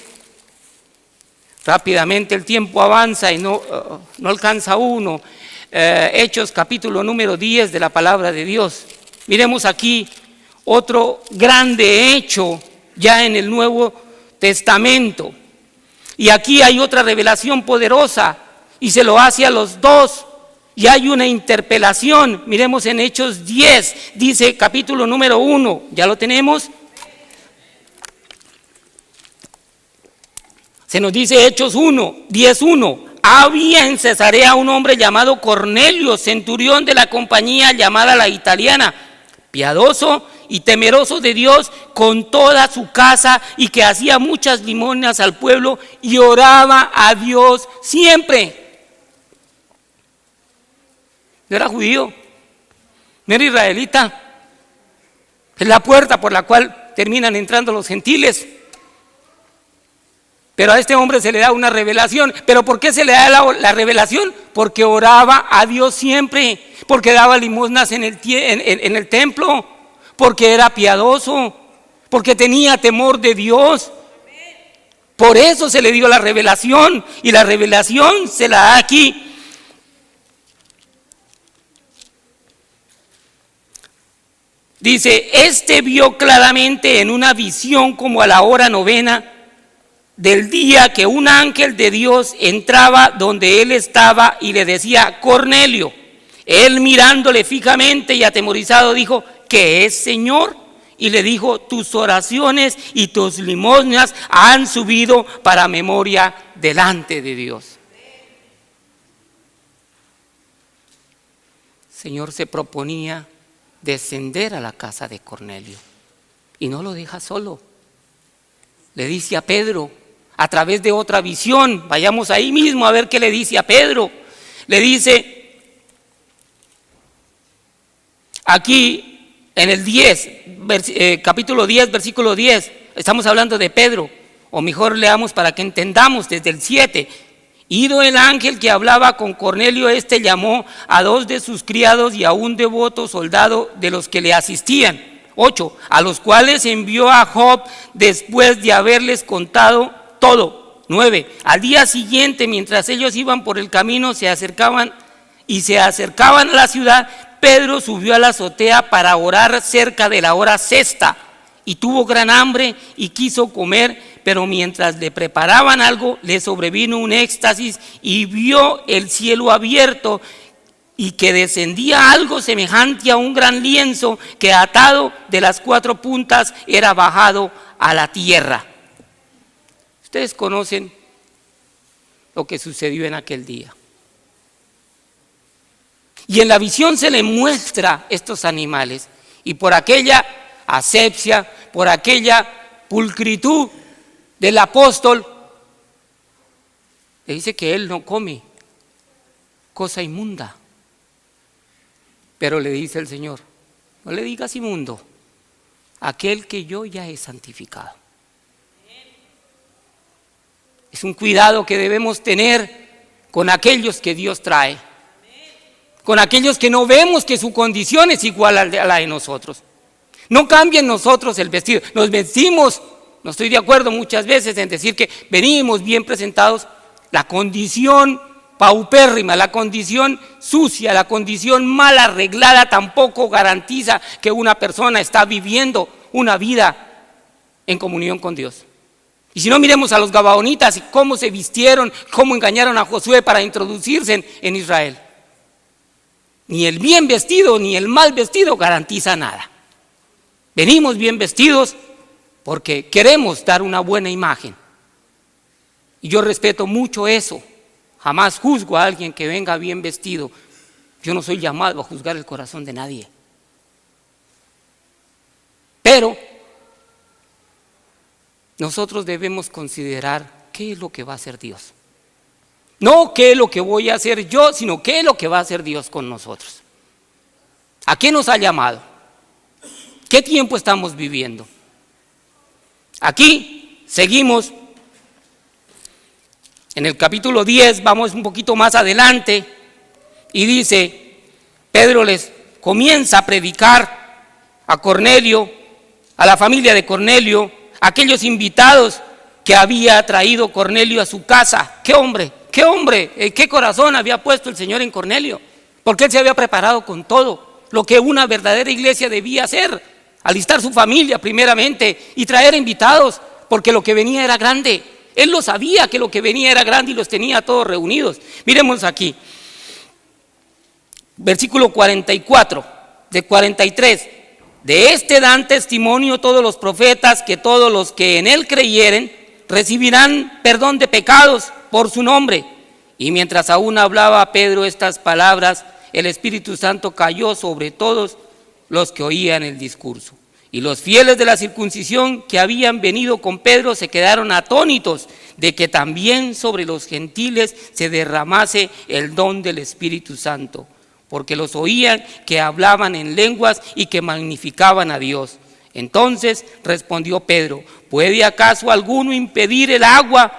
Rápidamente el tiempo avanza y no alcanza uno. Hechos capítulo número 10 de la palabra de Dios. Miremos aquí otro grande hecho ya en el Nuevo Testamento. Y aquí hay otra revelación poderosa y se lo hace a los dos. Y hay una interpelación. Miremos en Hechos 10, dice capítulo número 1. ¿Ya lo tenemos? Se nos dice Hechos 10:1. Había en Cesarea un hombre llamado Cornelio, centurión de la compañía llamada la Italiana, piadoso y temeroso de Dios con toda su casa, y que hacía muchas limosnas al pueblo y oraba a Dios siempre. No era judío, no era israelita. Es la puerta por la cual terminan entrando los gentiles. Pero a este hombre se le da una revelación. ¿Pero por qué se le da la revelación? Porque oraba a Dios siempre, porque daba limosnas en el templo, porque era piadoso, porque tenía temor de Dios. Por eso se le dio la revelación, y la revelación se la da aquí. Dice, este vio claramente en una visión como a la hora novena del día que un ángel de Dios entraba donde él estaba y le decía, Cornelio. Él mirándole fijamente y atemorizado dijo, ¿qué es, Señor? Y le dijo, tus oraciones y tus limosnas han subido para memoria delante de Dios. El Señor se proponía descender a la casa de Cornelio y no lo deja solo. Le dice a Pedro, a través de otra visión, vayamos ahí mismo a ver qué le dice a Pedro. Le dice, aquí en el 10, capítulo 10, versículo 10, estamos hablando de Pedro, o mejor leamos para que entendamos desde el 7. Ido el ángel que hablaba con Cornelio, este llamó a 2 de sus criados y a un devoto soldado de los que le asistían. 8, a los cuales envió a Job después de haberles contado todo. 9, al día siguiente, mientras ellos iban por el camino, se acercaban a la ciudad, Pedro subió a la azotea para orar cerca de la hora sexta y tuvo gran hambre y quiso comer, pero mientras le preparaban algo, le sobrevino un éxtasis y vio el cielo abierto y que descendía algo semejante a un gran lienzo que atado de las 4 puntas era bajado a la tierra. Ustedes conocen lo que sucedió en aquel día. Y en la visión se le muestra estos animales, y por aquella asepsia, por aquella pulcritud del apóstol, le dice que él no come cosa inmunda. Pero le dice el Señor, no le digas inmundo, aquel que yo ya he santificado. Es un cuidado que debemos tener con aquellos que Dios trae, con aquellos que no vemos que su condición es igual a la de nosotros. No cambien nosotros el vestido, nos vestimos, no estoy de acuerdo muchas veces en decir que venimos bien presentados. La condición paupérrima, la condición sucia, la condición mal arreglada tampoco garantiza que una persona está viviendo una vida en comunión con Dios. Y si no, miremos a los gabaonitas y cómo se vistieron, cómo engañaron a Josué para introducirse en Israel. Ni el bien vestido ni el mal vestido garantiza nada. Venimos bien vestidos porque queremos dar una buena imagen. Y yo respeto mucho eso. Jamás juzgo a alguien que venga bien vestido. Yo no soy llamado a juzgar el corazón de nadie. Pero nosotros debemos considerar qué es lo que va a hacer Dios. No qué es lo que voy a hacer yo, sino qué es lo que va a hacer Dios con nosotros. ¿A qué nos ha llamado? ¿Qué tiempo estamos viviendo? Aquí seguimos en el capítulo 10, vamos un poquito más adelante, y dice, Pedro les comienza a predicar a Cornelio, a la familia de Cornelio, a aquellos invitados que había traído Cornelio a su casa. ¡Qué hombre! ¿Qué corazón había puesto el Señor en Cornelio? Porque él se había preparado con todo lo que una verdadera iglesia debía hacer, alistar su familia primeramente y traer invitados, porque lo que venía era grande. Él lo sabía que lo que venía era grande y los tenía todos reunidos. Miremos aquí, versículo 44, de 43. De este dan testimonio todos los profetas, que todos los que en él creyeren recibirán perdón de pecados por su nombre. Y mientras aún hablaba Pedro estas palabras, el Espíritu Santo cayó sobre todos los que oían el discurso. Y los fieles de la circuncisión que habían venido con Pedro se quedaron atónitos de que también sobre los gentiles se derramase el don del Espíritu Santo, porque los oían que hablaban en lenguas y que magnificaban a Dios. Entonces respondió Pedro: ¿puede acaso alguno impedir el agua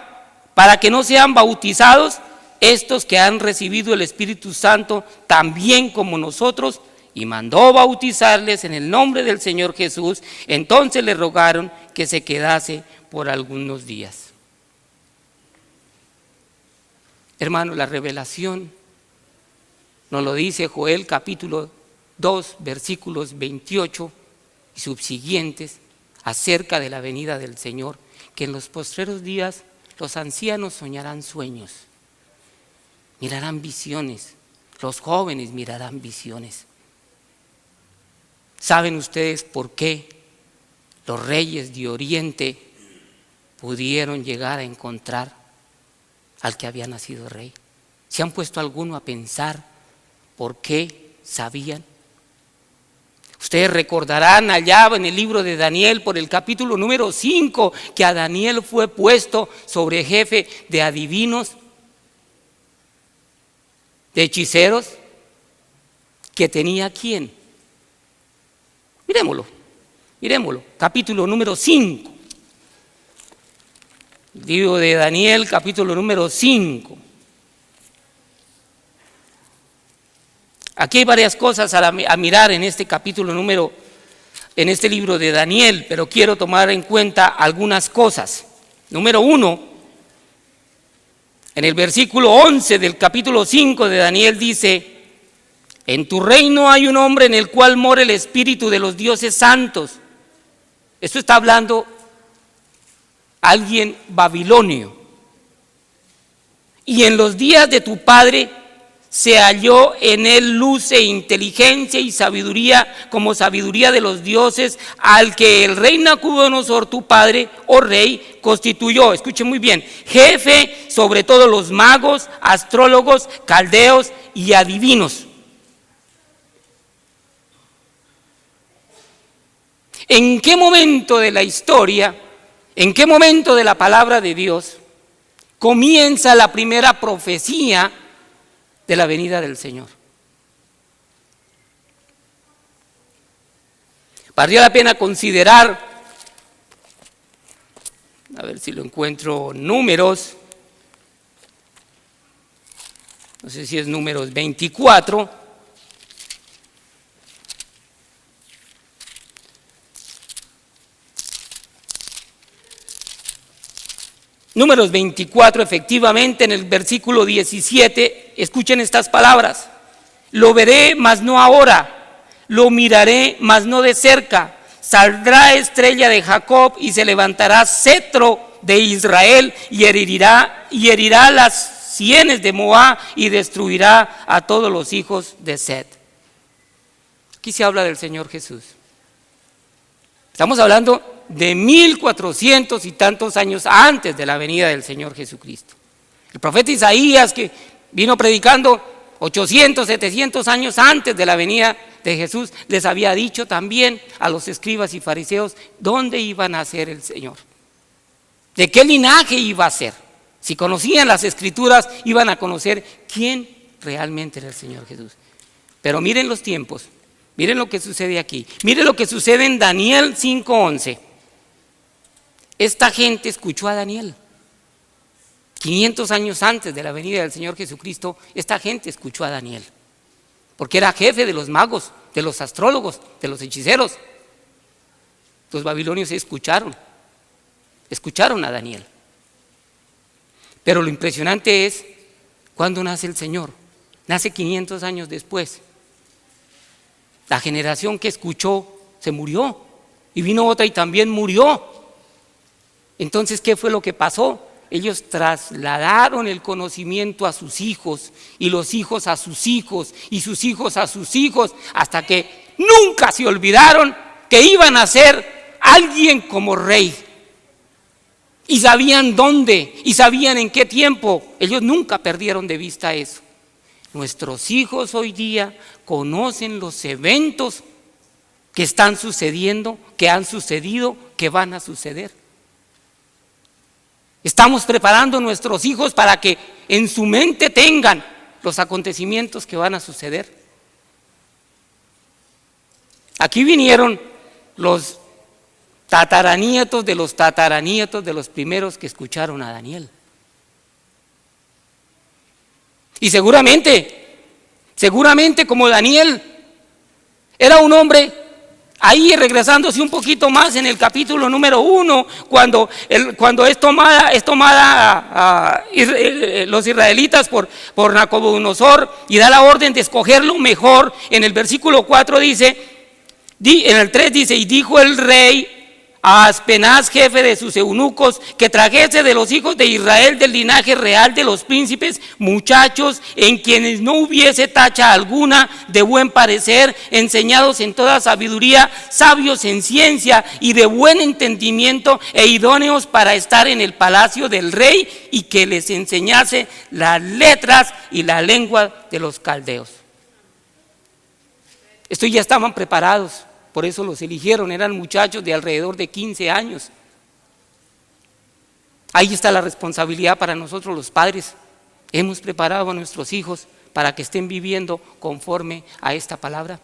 para que no sean bautizados estos que han recibido el Espíritu Santo también como nosotros? Y mandó bautizarles en el nombre del Señor Jesús. Entonces le rogaron que se quedase por algunos días. Hermano, la revelación nos lo dice Joel capítulo 2, versículos 28 y subsiguientes, acerca de la venida del Señor, que en los postreros días los ancianos soñarán sueños, mirarán visiones, los jóvenes mirarán visiones. ¿Saben ustedes por qué los reyes de Oriente pudieron llegar a encontrar al que había nacido rey? ¿Se han puesto alguno a pensar por qué sabían? Ustedes recordarán allá en el libro de Daniel, por el capítulo número 5, que a Daniel fue puesto sobre jefe de adivinos, de hechiceros, que tenía ¿quién? Miremoslo, capítulo número 5. Libro de Daniel, capítulo número 5. Aquí hay varias cosas a mirar en este capítulo en este libro de Daniel, pero quiero tomar en cuenta algunas cosas. Número 1, en el versículo 11 del capítulo 5 de Daniel dice: en tu reino hay un hombre en el cual mora el espíritu de los dioses santos. Esto está hablando alguien babilonio. Y en los días de tu padre se halló en él luz e inteligencia y sabiduría, como sabiduría de los dioses, al que el rey Nabucodonosor, tu padre, oh rey, constituyó, escuchen muy bien, jefe sobre todos los magos, astrólogos, caldeos y adivinos. ¿En qué momento de la historia, en qué momento de la palabra de Dios comienza la primera profecía de la venida del Señor? Valdría la pena considerar, a ver si lo encuentro, Números, no sé si es Números 24. Números 24, efectivamente, en el versículo 17, escuchen estas palabras: lo veré, mas no ahora, lo miraré, mas no de cerca. Saldrá estrella de Jacob y se levantará cetro de Israel y herirá las sienes de Moab y destruirá a todos los hijos de Set. Aquí se habla del Señor Jesús. Estamos hablando de 1400 y tantos años antes de la venida del Señor Jesucristo. El profeta Isaías, que vino predicando 800, 700 años antes de la venida de Jesús, les había dicho también a los escribas y fariseos dónde iba a nacer el Señor, de qué linaje iba a ser. Si conocían las Escrituras, iban a conocer quién realmente era el Señor Jesús. Pero miren los tiempos, miren lo que sucede aquí, miren lo que sucede en Daniel 5:11. Esta gente escuchó a Daniel. 500 años antes de la venida del Señor Jesucristo, esta gente escuchó a Daniel, porque era jefe de los magos, de los astrólogos, de los hechiceros. Los babilonios escucharon a Daniel. Pero lo impresionante es cuando nace el Señor. Nace 500 años después. La generación que escuchó se murió, y vino otra y también murió. Entonces, ¿qué fue lo que pasó? Ellos trasladaron el conocimiento a sus hijos, y los hijos a sus hijos, y sus hijos a sus hijos, hasta que nunca se olvidaron que iban a ser alguien como rey. Y sabían dónde, y sabían en qué tiempo. Ellos nunca perdieron de vista eso. Nuestros hijos hoy día conocen los eventos que están sucediendo, que han sucedido, que van a suceder. Estamos preparando a nuestros hijos para que en su mente tengan los acontecimientos que van a suceder. Aquí vinieron los tataranietos de los primeros que escucharon a Daniel. Y seguramente como Daniel era un hombre, ahí regresándose un poquito más en el capítulo número 1, cuando es tomada los israelitas por Nabucodonosor y da la orden de escoger lo mejor, en el versículo 4 dice, en el 3 dice, y dijo el rey a Aspenaz, jefe de sus eunucos, que trajese de los hijos de Israel del linaje real de los príncipes, muchachos en quienes no hubiese tacha alguna, de buen parecer, enseñados en toda sabiduría, sabios en ciencia y de buen entendimiento, e idóneos para estar en el palacio del rey, y que les enseñase las letras y la lengua de los caldeos. Estos ya estaban preparados. Por eso los eligieron, eran muchachos de alrededor de 15 años. Ahí está la responsabilidad para nosotros los padres. Hemos preparado a nuestros hijos para que estén viviendo conforme a esta palabra.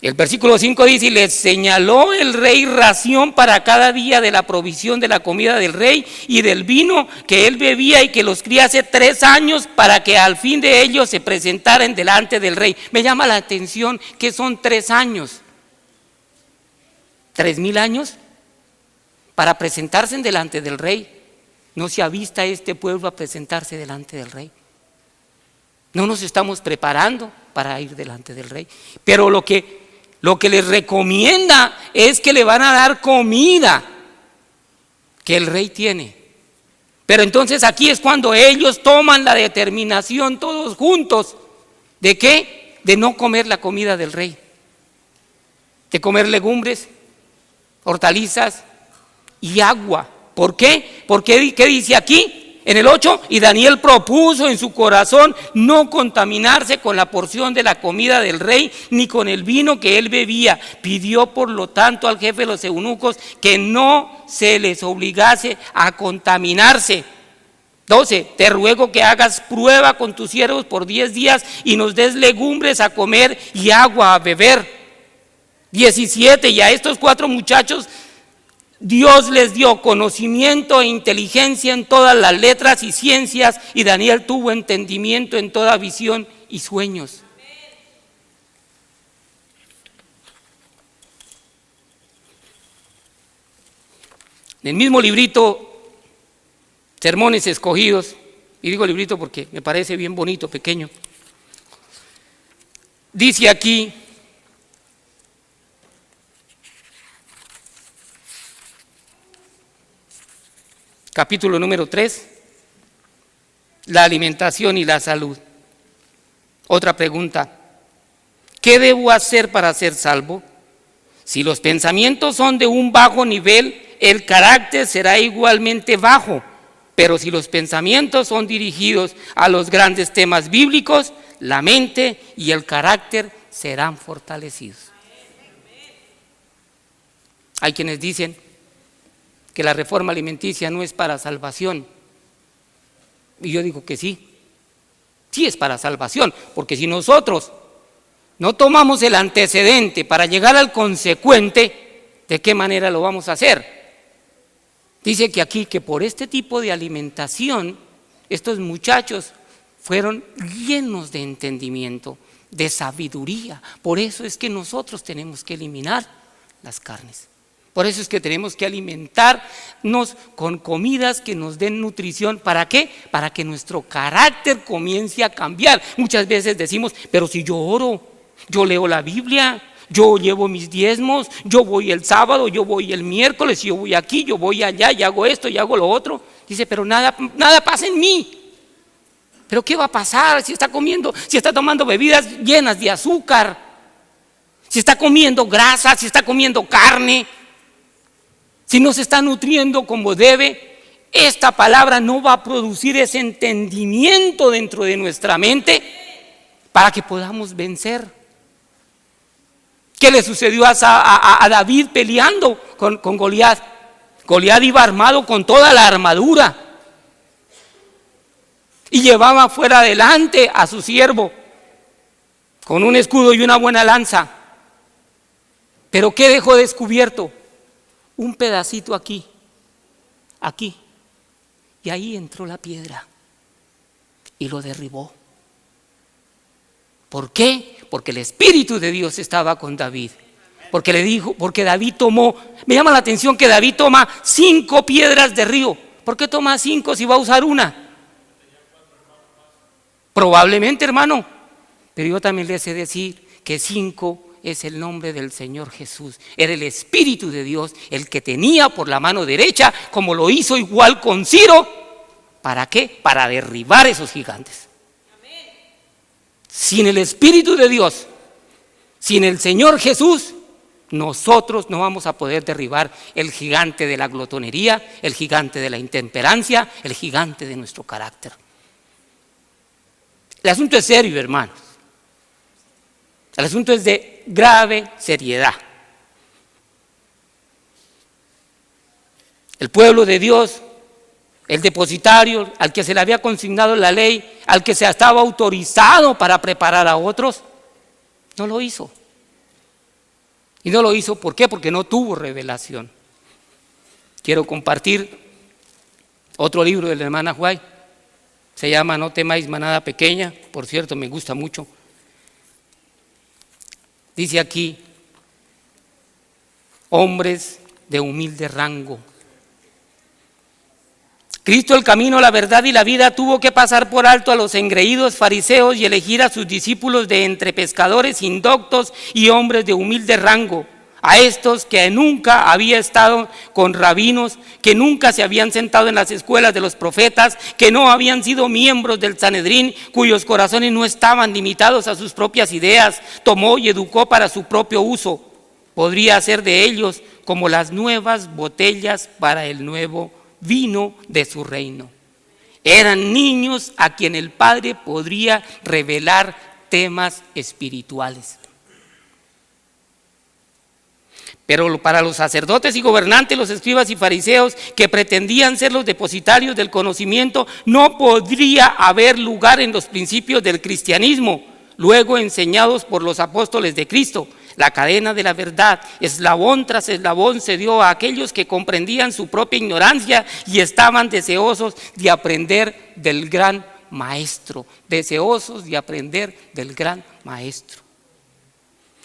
El versículo 5 dice, y les señaló el rey ración para cada día de la provisión de la comida del rey y del vino que él bebía, y que los criase 3 años para que al fin de ellos se presentaran delante del rey. Me llama la atención que son 3 años. 3,000 años para presentarse delante del rey. No se avista este pueblo a presentarse delante del rey. No nos estamos preparando para ir delante del rey. Pero lo que les recomienda es que le van a dar comida que el rey tiene. Pero entonces aquí es cuando ellos toman la determinación todos juntos. ¿De qué? De no comer la comida del rey. De comer legumbres, hortalizas y agua. ¿Por qué? Porque ¿qué dice aquí? En el 8, y Daniel propuso en su corazón no contaminarse con la porción de la comida del rey, ni con el vino que él bebía. Pidió por lo tanto al jefe de los eunucos que no se les obligase a contaminarse. 12, te ruego que hagas prueba con tus siervos por 10 días y nos des legumbres a comer y agua a beber. 17, y a estos 4 muchachos Dios les dio conocimiento e inteligencia en todas las letras y ciencias, y Daniel tuvo entendimiento en toda visión y sueños. En el mismo librito, Sermones Escogidos, y digo librito porque me parece bien bonito, pequeño, dice aquí, capítulo número 3, la alimentación y la salud. Otra pregunta, ¿qué debo hacer para ser salvo? Si los pensamientos son de un bajo nivel, el carácter será igualmente bajo, pero si los pensamientos son dirigidos a los grandes temas bíblicos, la mente y el carácter serán fortalecidos. Hay quienes dicen que la reforma alimenticia no es para salvación. Y yo digo que sí es para salvación, porque si nosotros no tomamos el antecedente para llegar al consecuente, ¿de qué manera lo vamos a hacer? Dice que aquí, que por este tipo de alimentación, estos muchachos fueron llenos de entendimiento, de sabiduría. Por eso es que nosotros tenemos que eliminar las carnes. Por eso es que tenemos que alimentarnos con comidas que nos den nutrición. ¿Para qué? Para que nuestro carácter comience a cambiar. Muchas veces decimos, pero si yo oro, yo leo la Biblia, yo llevo mis diezmos, yo voy el sábado, yo voy el miércoles, yo voy aquí, yo voy allá y hago esto y hago lo otro. Dice, pero nada pasa en mí. ¿Pero qué va a pasar si está comiendo, si está tomando bebidas llenas de azúcar? Si está comiendo grasa, si está comiendo carne. Si no se está nutriendo como debe, esta palabra no va a producir ese entendimiento dentro de nuestra mente para que podamos vencer. ¿Qué le sucedió a David peleando con Goliat? Goliat iba armado con toda la armadura y llevaba fuera adelante a su siervo. con un escudo y una buena lanza. Pero ¿qué dejó descubierto? Un pedacito aquí, aquí. Y ahí entró la piedra y lo derribó. ¿Por qué? Porque el Espíritu de Dios estaba con David. Porque le dijo, porque David tomó, me llama la atención que David toma 5 piedras de río. ¿Por qué toma 5 si va a usar una? Probablemente, hermano. Pero yo también le sé decir que 5 es el nombre del Señor Jesús. Era el Espíritu de Dios el que tenía por la mano derecha, como lo hizo igual con Ciro. ¿Para qué? Para derribar esos gigantes. Sin el Espíritu de Dios, sin el Señor Jesús, nosotros no vamos a poder derribar el gigante de la glotonería, el gigante de la intemperancia, el gigante de nuestro carácter. El asunto es serio, hermanos. El asunto es de grave seriedad. El pueblo de Dios, el depositario al que se le había consignado la ley, al que se estaba autorizado para preparar a otros, no lo hizo. Y no lo hizo, ¿por qué? Porque no tuvo revelación. Quiero compartir otro libro de la hermana White. Se llama No temáis manada pequeña. Por cierto, me gusta mucho. Dice aquí, hombres de humilde rango. Cristo, el camino, la verdad y la vida, tuvo que pasar por alto a los engreídos fariseos y elegir a sus discípulos de entre pescadores indoctos y hombres de humilde rango. A estos que nunca había estado con rabinos, que nunca se habían sentado en las escuelas de los profetas, que no habían sido miembros del Sanedrín, cuyos corazones no estaban limitados a sus propias ideas, tomó y educó para su propio uso. Podría hacer de ellos como las nuevas botellas para el nuevo vino de su reino. Eran niños a quien el Padre podría revelar temas espirituales. Pero para los sacerdotes y gobernantes, los escribas y fariseos que pretendían ser los depositarios del conocimiento, no podría haber lugar en los principios del cristianismo, luego enseñados por los apóstoles de Cristo. La cadena de la verdad, eslabón tras eslabón, se dio a aquellos que comprendían su propia ignorancia y estaban deseosos de aprender del gran maestro, deseosos de aprender del gran maestro.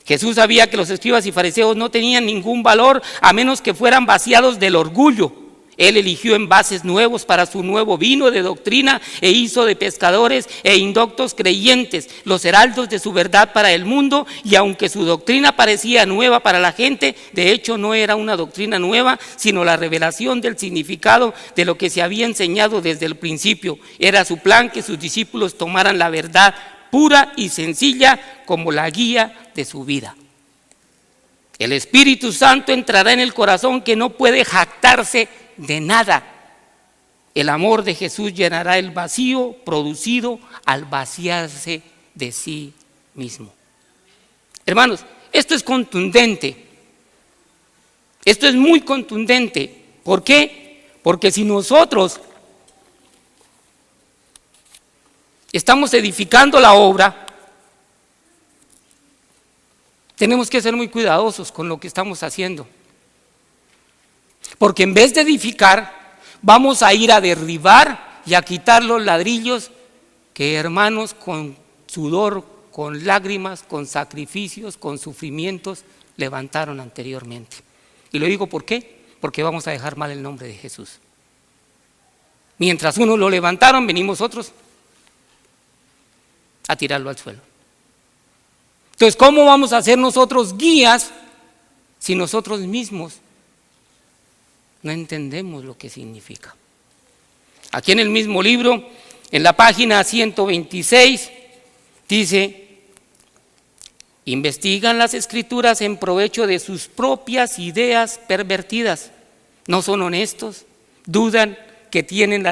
Jesús sabía que los escribas y fariseos no tenían ningún valor a menos que fueran vaciados del orgullo. Él eligió envases nuevos para su nuevo vino de doctrina e hizo de pescadores e indoctos creyentes los heraldos de su verdad para el mundo, y aunque su doctrina parecía nueva para la gente, de hecho no era una doctrina nueva, sino la revelación del significado de lo que se había enseñado desde el principio. Era su plan que sus discípulos tomaran la verdad pura y sencilla como la guía de su vida. El Espíritu Santo entrará en el corazón que no puede jactarse de nada. El amor de Jesús llenará el vacío producido al vaciarse de sí mismo. Hermanos, esto es contundente. Esto es muy contundente. ¿Por qué? Porque si nosotros estamos edificando la obra, tenemos que ser muy cuidadosos con lo que estamos haciendo. Porque en vez de edificar, vamos a ir a derribar y a quitar los ladrillos que, hermanos, con sudor, con lágrimas, con sacrificios, con sufrimientos, levantaron anteriormente. Y lo digo ¿por qué? Porque vamos a dejar mal el nombre de Jesús. Mientras unos lo levantaron, venimos otros a tirarlo al suelo. Entonces, ¿cómo vamos a ser nosotros guías si nosotros mismos no entendemos lo que significa? Aquí en el mismo libro, en la página 126, dice: investigan las escrituras en provecho de sus propias ideas pervertidas. No son honestos, dudan que tienen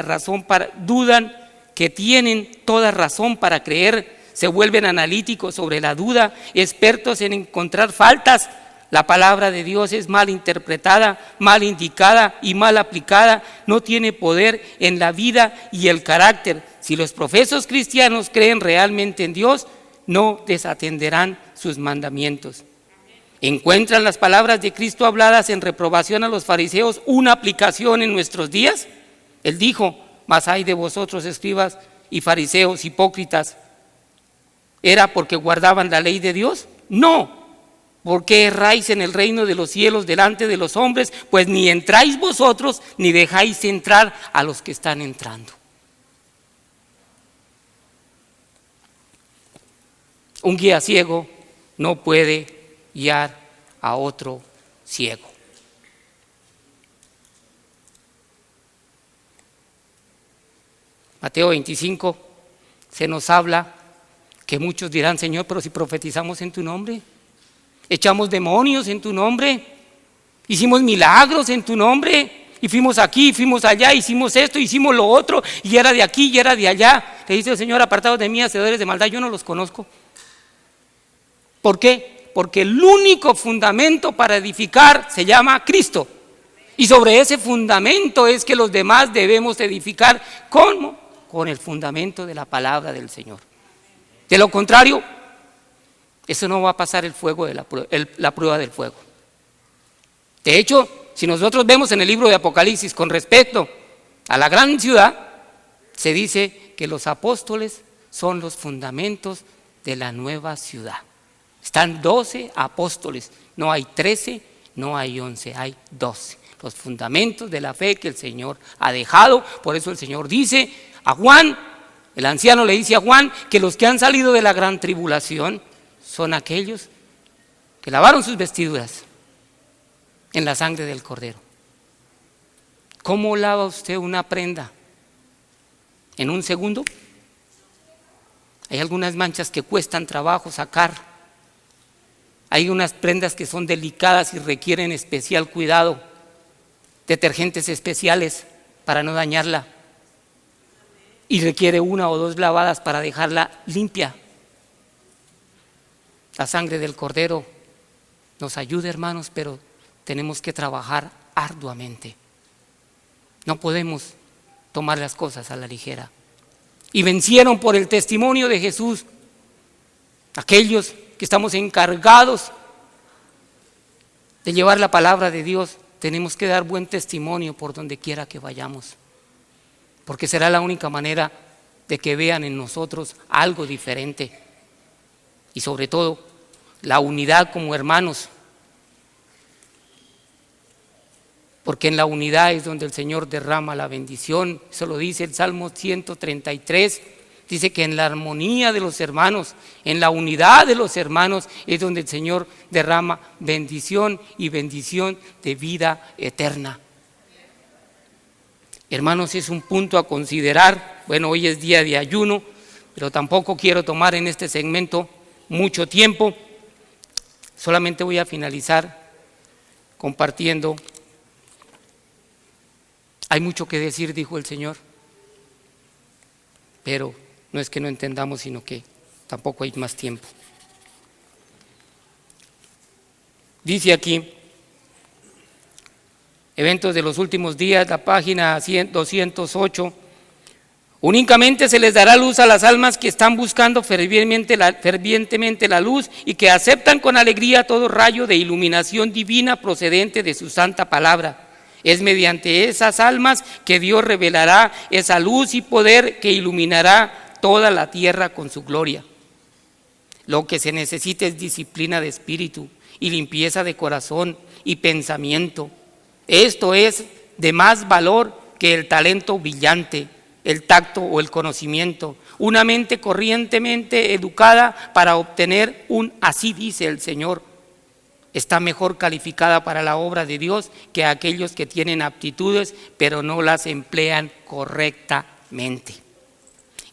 toda razón para creer, se vuelven analíticos sobre la duda, expertos en encontrar faltas. La palabra de Dios es mal interpretada, mal indicada y mal aplicada, no tiene poder en la vida y el carácter. Si los profesos cristianos creen realmente en Dios, no desatenderán sus mandamientos. ¿Encuentran las palabras de Cristo habladas en reprobación a los fariseos una aplicación en nuestros días? Él dijo: mas ay de vosotros, escribas y fariseos hipócritas. ¿Era porque guardaban la ley de Dios? No. ¿Por qué erráis en el reino de los cielos delante de los hombres? Pues ni entráis vosotros, ni dejáis entrar a los que están entrando. Un guía ciego no puede guiar a otro ciego. Mateo 25 se nos habla que muchos dirán: Señor, pero si profetizamos en tu nombre, echamos demonios en tu nombre, hicimos milagros en tu nombre, y fuimos aquí, fuimos allá, hicimos esto, hicimos lo otro, y era de aquí y era de allá. Le dice el Señor: apartados de mí, hacedores de maldad, yo no los conozco. ¿Por qué? Porque el único fundamento para edificar se llama Cristo. Y sobre ese fundamento es que los demás debemos edificar. ¿Cómo? Con el fundamento de la palabra del Señor. De lo contrario, eso no va a pasar el fuego de la prueba del fuego. De hecho, si nosotros vemos en el libro de Apocalipsis con respecto a la gran ciudad, se dice que los apóstoles son los fundamentos de la nueva ciudad. Están 12 apóstoles, no hay 13, no hay 11, hay 12. Los fundamentos de la fe que el Señor ha dejado. Por eso el Señor dice a Juan, el anciano le dice a Juan, que los que han salido de la gran tribulación son aquellos que lavaron sus vestiduras en la sangre del Cordero. ¿Cómo lava usted una prenda? ¿En un segundo? Hay algunas manchas que cuestan trabajo sacar. Hay unas prendas que son delicadas y requieren especial cuidado, detergentes especiales para no dañarla, y requiere 1 o 2 lavadas para dejarla limpia. La sangre del Cordero nos ayuda, hermanos, pero tenemos que trabajar arduamente. No podemos tomar las cosas a la ligera. Y vencieron por el testimonio de Jesús. Aquellos que estamos encargados de llevar la palabra de Dios, tenemos que dar buen testimonio por donde quiera que vayamos, porque será la única manera de que vean en nosotros algo diferente. Y sobre todo, la unidad como hermanos, porque en la unidad es donde el Señor derrama la bendición. Eso lo dice el Salmo 133. Dice que en la armonía de los hermanos, en la unidad de los hermanos, es donde el Señor derrama bendición, y bendición de vida eterna. Hermanos, es un punto a considerar. Bueno, hoy es día de ayuno, pero tampoco quiero tomar en este segmento mucho tiempo. Solamente voy a finalizar compartiendo. Hay mucho que decir, dijo el Señor, pero no es que no entendamos, sino que tampoco hay más tiempo. Dice aquí, eventos de los últimos días, la página 208. Únicamente se les dará luz a las almas que están buscando fervientemente la luz y que aceptan con alegría todo rayo de iluminación divina procedente de su santa palabra. Es mediante esas almas que Dios revelará esa luz y poder que iluminará toda la tierra con su gloria. Lo que se necesita es disciplina de espíritu y limpieza de corazón y pensamiento. Esto es de más valor que el talento brillante, el tacto o el conocimiento. Una mente corrientemente educada para obtener un así dice el Señor está mejor calificada para la obra de Dios que aquellos que tienen aptitudes pero no las emplean correctamente.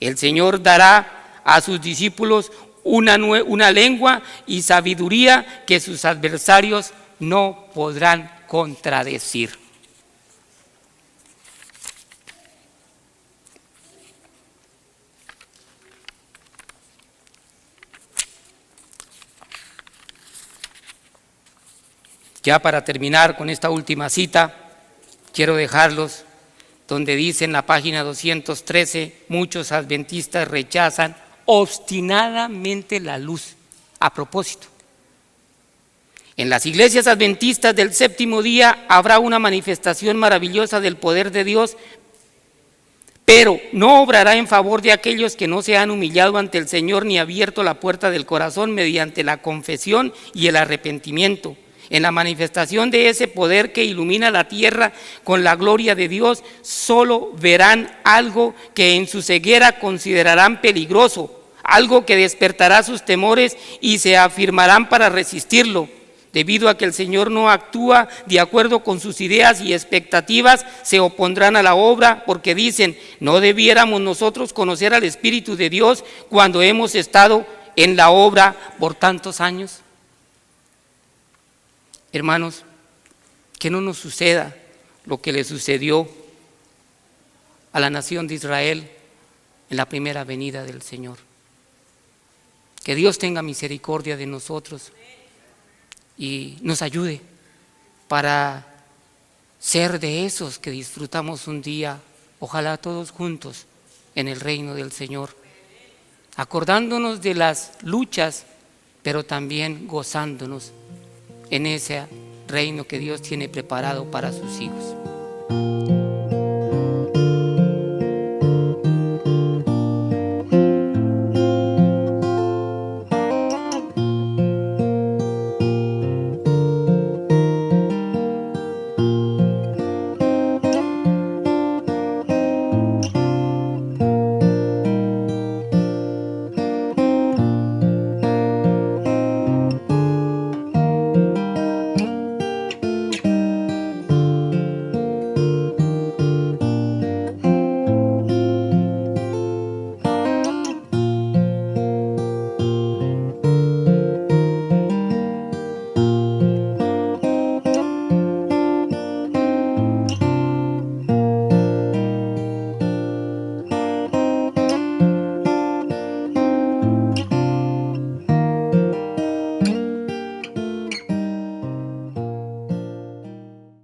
El Señor dará a sus discípulos una lengua y sabiduría que sus adversarios no podrán contradecir. Ya para terminar con esta última cita, quiero dejarlos donde dice en la página 213, muchos adventistas rechazan obstinadamente la luz. A propósito, en las iglesias adventistas del séptimo día habrá una manifestación maravillosa del poder de Dios, pero no obrará en favor de aquellos que no se han humillado ante el Señor ni abierto la puerta del corazón mediante la confesión y el arrepentimiento. En la manifestación de ese poder que ilumina la tierra con la gloria de Dios, solo verán algo que en su ceguera considerarán peligroso, algo que despertará sus temores y se afirmarán para resistirlo. Debido a que el Señor no actúa de acuerdo con sus ideas y expectativas, se opondrán a la obra porque dicen: ¿no debiéramos nosotros conocer al Espíritu de Dios cuando hemos estado en la obra por tantos años? Hermanos, que no nos suceda lo que le sucedió a la nación de Israel en la primera venida del Señor. Que Dios tenga misericordia de nosotros y nos ayude para ser de esos que disfrutamos un día, ojalá todos juntos, en el reino del Señor, acordándonos de las luchas, pero también gozándonos en ese reino que Dios tiene preparado para sus hijos.